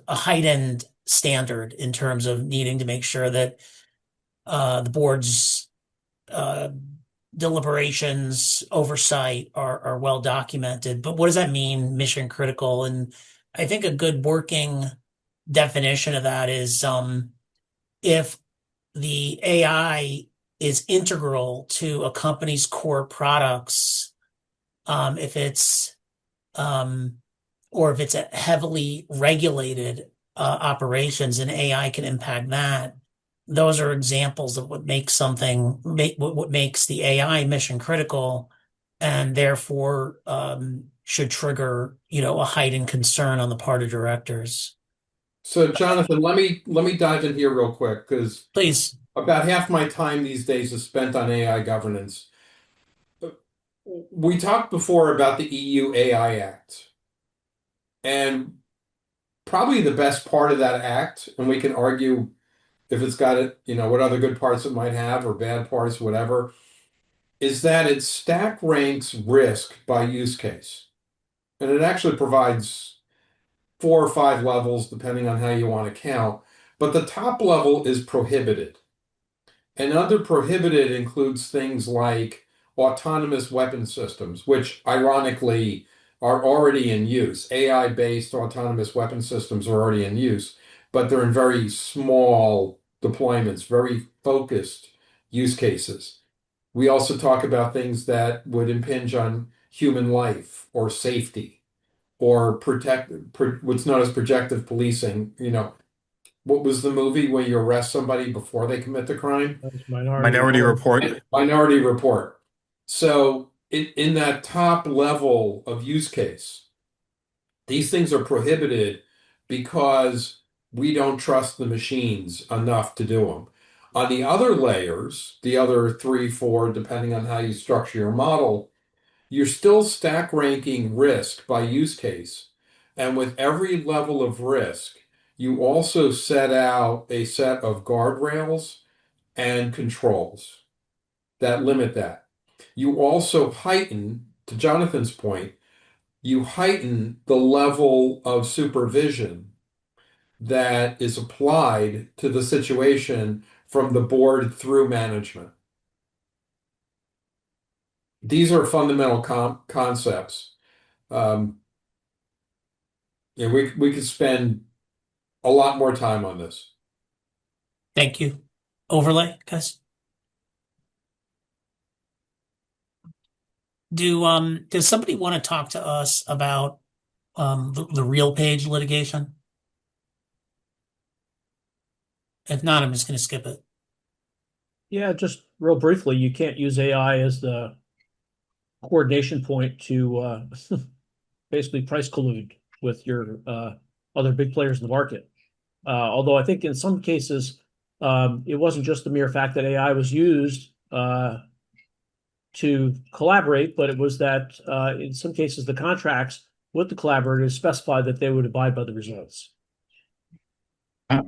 heightened standard in terms of needing to make sure that the board's uh, deliberations, oversight are well documented. But what does that mean, mission critical? And I think a good working definition of that is if the AI is integral to a company's core products, if it's um, or if it's a heavily regulated operations and AI can impact that. Those are examples of what makes what makes the AI mission critical, and therefore should trigger, a heightened concern on the part of directors.
So, Jonathan, let me dive in here real quick because
Please.
about half my time these days is spent on AI governance. We talked before about the EU AI Act, and probably the best part of that act, and we can argue if it's got it, what other good parts it might have or bad parts, whatever, is that it stack ranks risk by use case. And it actually provides 4 or 5 levels, depending on how you want to count. But the top level is prohibited. And under prohibited includes things like autonomous weapon systems, which ironically are already in use. AI-based autonomous weapon systems are already in use, but they're in very small deployments, very focused use cases. We also talk about things that would impinge on human life or safety or what's known as projective policing. What was the movie where you arrest somebody before they commit the crime?
That's Minority
Minority
Report.
Report.
Minority Report. So in that top level of use case, these things are prohibited because we don't trust the machines enough to do them. On the other layers, the other three, four, depending on how you structure your model, you're still stack ranking risk by use case. And with every level of risk, you also set out a set of guardrails and controls that limit that. You also heighten, to Jonathan's point, you heighten the level of supervision that is applied to the situation from the board through management. These are fundamental concepts. Um, we could spend a lot more time on this.
Thank you. Overlay, guys. Does somebody want to talk to us about the real page litigation? If not, I'm just going to skip it.
Yeah, just real briefly, you can't use AI as the coordination point to basically price collude with your other big players in the market. Although I think in some cases, it wasn't just the mere fact that AI was used to collaborate, but it was that in some cases the contracts with the collaborators specified that they would abide by the results.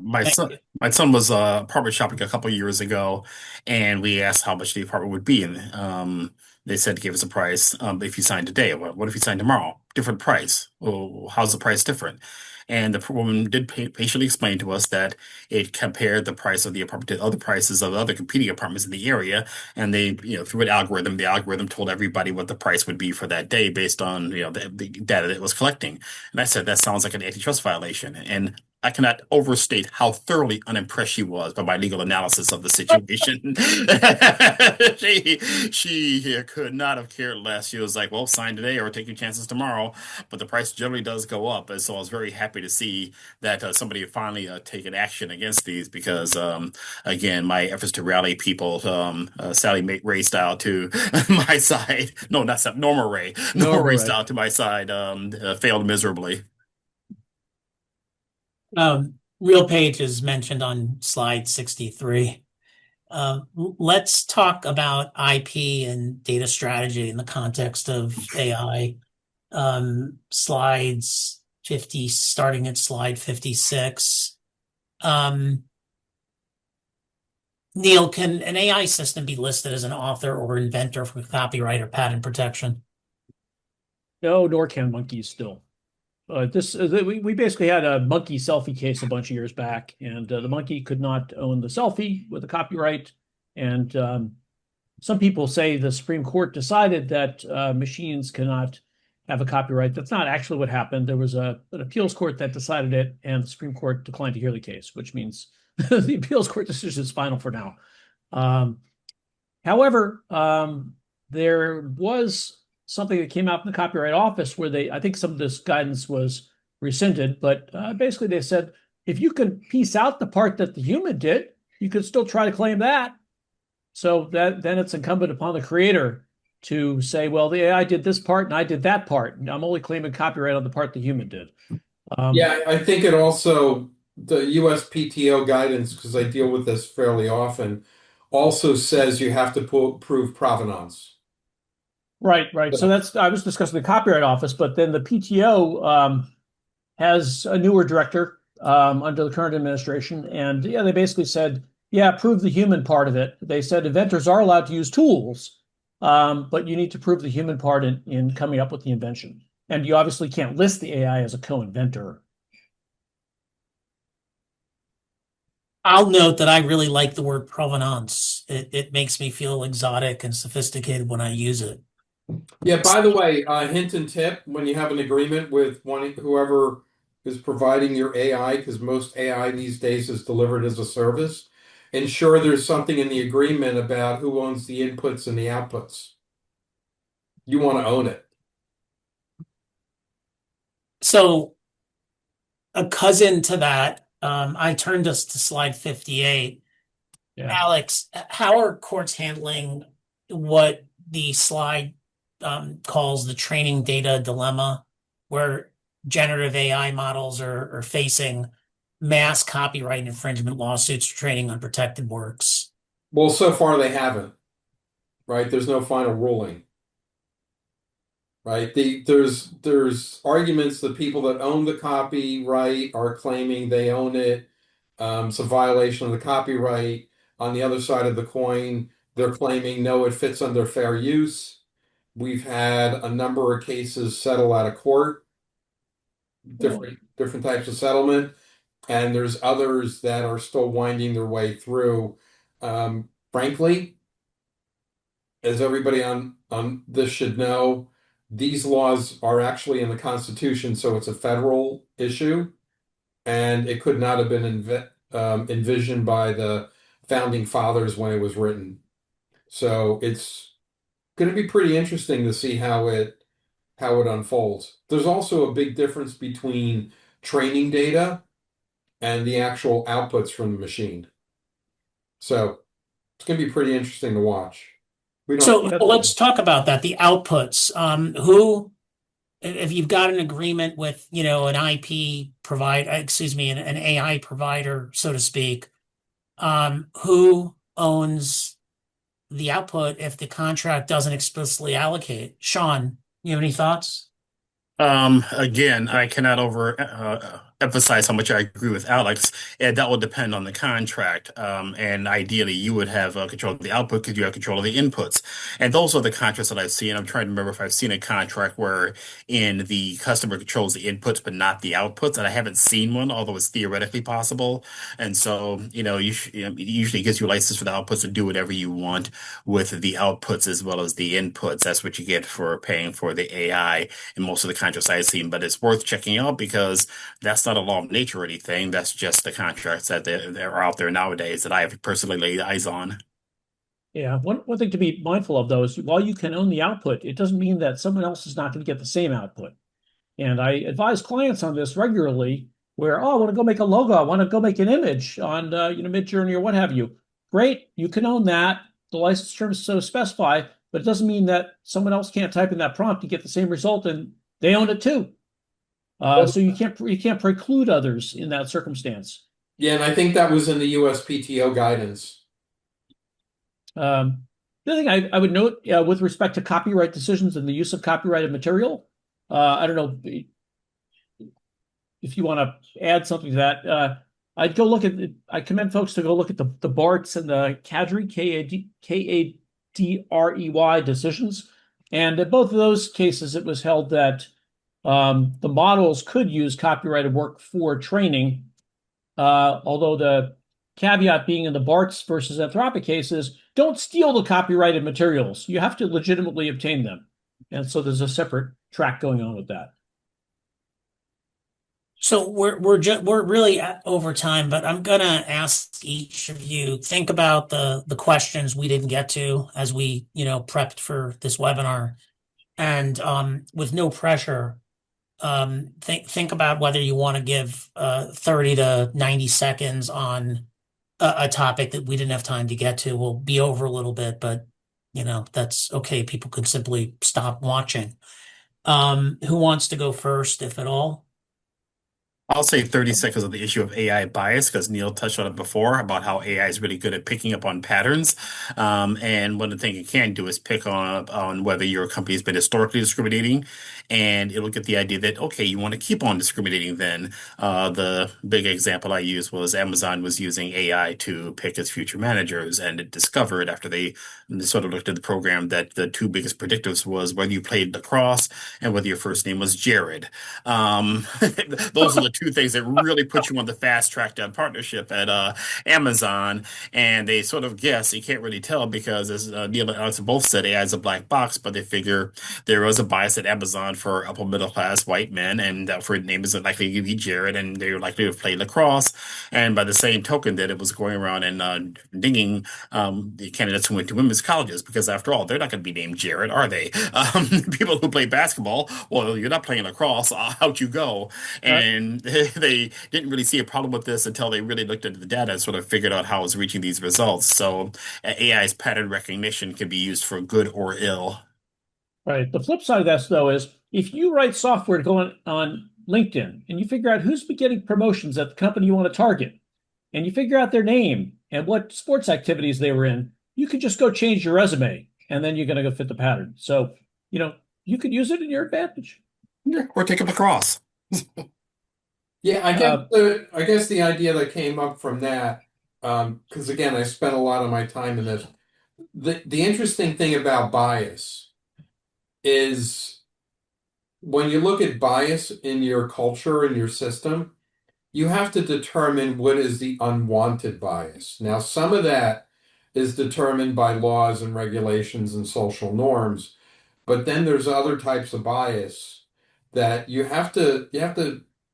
My
Thank
son,
you.
my son was apartment shopping a couple years ago, and we asked how much the apartment would be, and They said give us a price if you sign today. What if you sign tomorrow? Different price. Well, how's the price different? And the woman did patiently explain to us that it compared the price of the apartment to other prices of other competing apartments in the area, and they, through an algorithm, the algorithm told everybody what the price would be for that day based on, the data that it was collecting. And I said that sounds like an antitrust violation, and I cannot overstate how thoroughly unimpressed she was by my legal analysis of the situation. She could not have cared less. She was like, "Well, sign today or take your chances tomorrow." But the price generally does go up, and so I was very happy to see that somebody had finally taken action against these because, again, my efforts to rally people, Sally Ray style, to my side. No, not Sally, Norma Ray. Norma
Norma
Ray
Ray.
style to my side failed miserably.
RealPage is mentioned on slide 63. Let's talk about IP and data strategy in the context of AI. Slides 50, starting at slide 56. Neil, can an AI system be listed as an author or inventor for copyright or patent protection?
No, nor can monkeys still. We basically had a monkey selfie case a bunch of years back, and the monkey could not own the selfie with a copyright. And some people say the Supreme Court decided that machines cannot have a copyright. That's not actually what happened. There was an appeals court that decided it, and the Supreme Court declined to hear the case, which means the appeals court decision is final for now. However, there was something that came out from the Copyright Office where I think some of this guidance was rescinded, but basically they said if you can piece out the part that the human did, you could still try to claim that. So then it's incumbent upon the creator to say, well, the AI did this part and I did that part, and I'm only claiming copyright on the part the human did.
Yeah, I think it also, the USPTO guidance, because I deal with this fairly often, also says you have to prove provenance.
Right. So I was discussing the Copyright Office, but then the PTO has a newer director under the current administration, and yeah, they basically said, yeah, prove the human part of it. They said inventors are allowed to use tools, but you need to prove the human part in coming up with the invention. And you obviously can't list the AI as a co-inventor.
I'll note that I really like the word provenance. It makes me feel exotic and sophisticated when I use it.
Yeah, by the way, hint and tip, when you have an agreement with whoever is providing your AI, because most AI these days is delivered as a service, ensure there's something in the agreement about who owns the inputs and the outputs. You want to own it.
So a cousin to that, I turned us to slide 58.
Yeah.
Alex, how are courts handling what the slide calls the training data dilemma, where generative AI models are facing mass copyright infringement lawsuits for training unprotected works?
Well, so far they haven't, right? There's no final ruling, right? There's arguments that people that own the copyright are claiming they own it. It's a violation of the copyright. On the other side of the coin, they're claiming no, it fits under fair use. We've had a number of cases settle out of court, different types of settlement, and there's others that are still winding their way through. Frankly, as everybody on this should know, these laws are actually in the Constitution, so it's a federal issue, and it could not have been envisioned by the founding fathers when it was written. So it's going to be pretty interesting to see how it unfolds. There's also a big difference between training data and the actual outputs from the machine. So it's going to be pretty interesting to watch.
So let's talk about that, the outputs. If you've got an agreement with, an IP provider, an AI provider, so to speak, who owns the output if the contract doesn't explicitly allocate? Sean, you have any thoughts?
Again, I cannot emphasize how much I agree with Alex. And that will depend on the contract. And ideally, you would have control of the output because you have control of the inputs. And those are the contracts that I've seen. I'm trying to remember if I've seen a contract where in the customer controls the inputs but not the outputs. And I haven't seen one, although it's theoretically possible. And so, it usually gives you a license for the outputs to do whatever you want with the outputs as well as the inputs. That's what you get for paying for the AI in most of the contracts I've seen. But it's worth checking out because that's not a law of nature or anything. That's just the contracts that are out there nowadays that I have personally laid eyes on.
Yeah, one thing to be mindful of though is while you can own the output, it doesn't mean that someone else is not going to get the same output. And I advise clients on this regularly where, oh, I want to go make a logo. I want to go make an image on, Midjourney or what have you. Great. You can own that. The license terms so specify, but it doesn't mean that someone else can't type in that prompt to get the same result and they own it too. So you can't preclude others in that circumstance.
Yeah, and I think that was in the USPTO guidance.
The other thing I would note with respect to copyright decisions and the use of copyrighted material, I don't know if you want to add something to that. I'd go look at. I commend folks to go look at the BARTs and the CADRE KADREY decisions, and in both of those cases, it was held that the models could use copyrighted work for training, although the caveat being in the BARTs versus Anthropic cases, don't steal the copyrighted materials. You have to legitimately obtain them. And so there's a separate track going on with that.
So we're really at over time, but I'm gonna ask each of you think about the questions we didn't get to as we prepped for this webinar, and with no pressure, think about whether you want to give 30 to 90 seconds on a topic that we didn't have time to get to. We'll be over a little bit, but that's okay. People can simply stop watching. Who wants to go first, if at all?
I'll say 30 seconds on the issue of AI bias because Neil touched on it before about how AI is really good at picking up on patterns. And one of the things it can do is pick on whether your company has been historically discriminating, and it'll get the idea that, okay, you want to keep on discriminating then. The big example I used was Amazon was using AI to pick its future managers, and it discovered after they sort of looked at the program that the two biggest predictors was whether you played lacrosse and whether your first name was Jared. Those are the two things that really put you on the fast track to partnership at Amazon. And they sort of guess, you can't really tell because, as Neil and Alex both said, AI is a black box, but they figure there was a bias at Amazon for upper middle class white men, and for name is likely to be Jared, and they were likely to have played lacrosse. And by the same token, that it was going around and dinging the candidates who went to women's colleges, because after all, they're not going to be named Jared, are they? People who play basketball, well, you're not playing lacrosse, out you go. And they didn't really see a problem with this until they really looked at the data and sort of figured out how it was reaching these results. So AI's pattern recognition can be used for good or ill.
Right. The flip side of this, though, is if you write software to go on LinkedIn and you figure out who's been getting promotions at the company you want to target, and you figure out their name and what sports activities they were in, you could just go change your resume and then you're going to go fit the pattern. So, you could use it in your advantage.
Yeah, or take up lacrosse.
Yeah, I guess the idea that came up from that, because again, I spent a lot of my time in this. The interesting thing about bias is when you look at bias in your culture and your system, you have to determine what is the unwanted bias. Now, some of that is determined by laws and regulations and social norms, but then there's other types of bias that you have to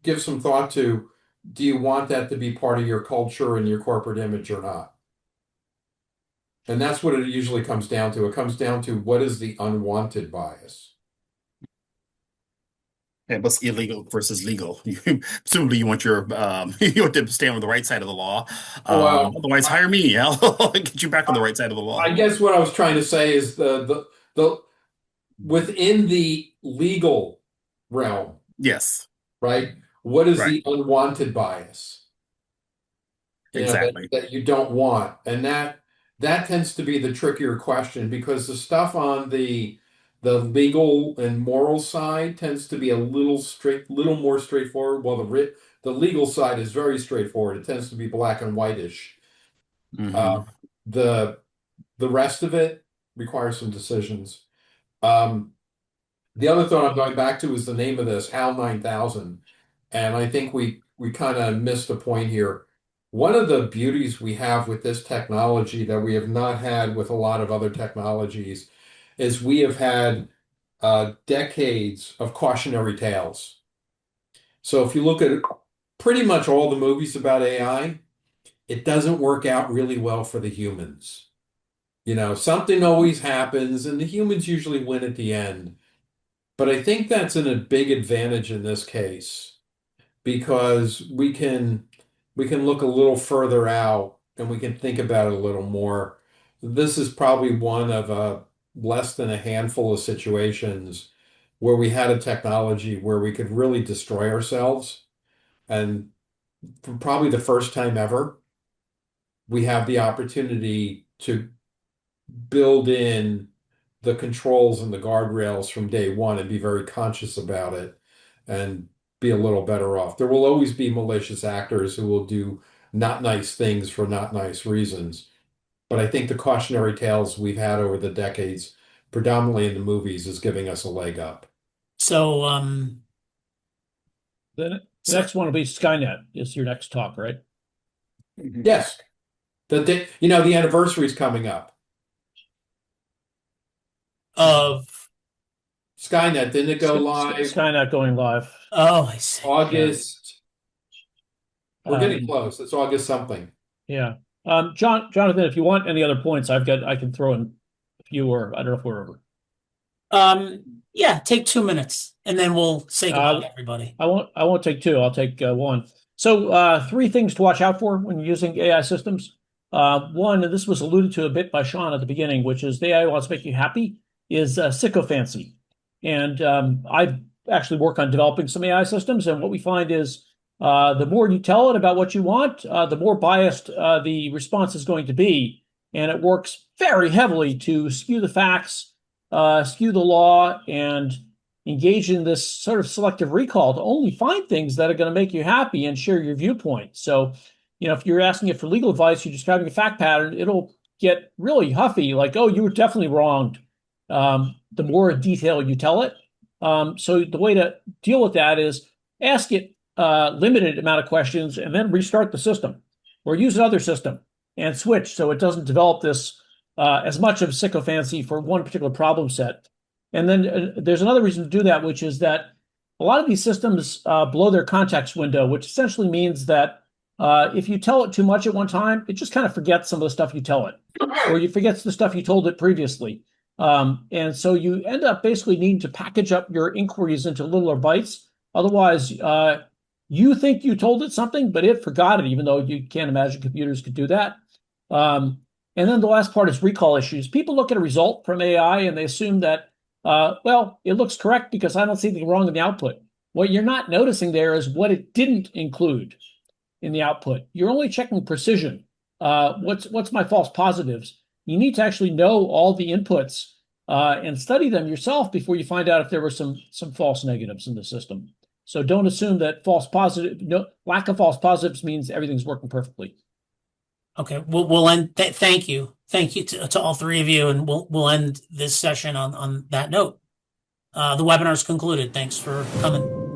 give some thought to. Do you want that to be part of your culture and your corporate image or not? And that's what it usually comes down to. It comes down to what is the unwanted bias.
And what's illegal versus legal? Presumably, you want you want to stay on the right side of the law.
Well,
Otherwise, hire me. I'll get you back on the right side of the
I
law.
guess what I was trying to say is the within the legal realm,
Yes,
right? What is
right,
the unwanted bias?
exactly.
That you don't want. And that tends to be the trickier question because the stuff on the The legal and moral side tends to be a little more straightforward, while the legal side is very straightforward. It tends to be black and whitish.
Hmm.
Uh, the the rest of it requires some decisions. Um, the other thought I'm going back to is the name of this, HAL 9000. And I think we kind of missed a point here. One of the beauties we have with this technology that we have not had with a lot of other technologies is we have had decades of cautionary tales. So if you look at pretty much all the movies about AI, it doesn't work out really well for the humans. Something always happens, and the humans usually win at the end. But I think that's a big advantage in this case because we can look a little further out and we can think about it a little more. This is probably one of less than a handful of situations where we had a technology where we could really destroy ourselves. And for probably the first time ever, we have the opportunity to build in the controls and the guardrails from day one and be very conscious about it and be a little better off. There will always be malicious actors who will do not nice things for not nice reasons. But I think the cautionary tales we've had over the decades, predominantly in the movies, is giving us a leg up.
So,
The
so
next one will be Skynet is your next talk, right?
Yes, the anniversary is coming up.
of
Skynet, didn't it go live
Skynet going live.
oh, I see.
Yeah.
August? We're getting
Um,
close. It's August something.
yeah. Jonathan, if you want any other points, I can throw in a few, or I don't know if we're over.
Yeah, take 2 minutes and then we'll say goodbye
Uh,
to everybody.
I won't take two. I'll take one. So, three things to watch out for when using AI systems. One, and this was alluded to a bit by Sean at the beginning, which is the AI wants to make you happy, is sycophancy. And I actually work on developing some AI systems, and what we find is the more you tell it about what you want, the more biased the response is going to be. And it works very heavily to skew the facts, skew the law, and engage in this sort of selective recall to only find things that are going to make you happy and share your viewpoint. So, if you're asking it for legal advice, you're describing a fact pattern, it'll get really huffy, like, oh, you were definitely wronged. The more detail you tell it. So the way to deal with that is ask it limited amount of questions and then restart the system or use another system and switch so it doesn't develop this as much of sycophancy for one particular problem set. And then there's another reason to do that, which is that a lot of these systems blow their context window, which essentially means that if you tell it too much at one time, it just kind of forgets some of the stuff you tell it, or you forgets the stuff you told it previously. And so you end up basically needing to package up your inquiries into littler bites. Otherwise, you think you told it something, but it forgot it, even though you can't imagine computers could do that. And then the last part is recall issues. People look at a result from AI and they assume that, well, it looks correct because I don't see anything wrong in the output. What you're not noticing there is what it didn't include in the output. You're only checking precision. What's my false positives? You need to actually know all the inputs and study them yourself before you find out if there were some false negatives in the system. So don't assume that lack of false positives means everything's working perfectly.
Okay, we'll end. Thank you, to all three of you, and we'll end this session on that note. The webinar's concluded. Thanks for coming.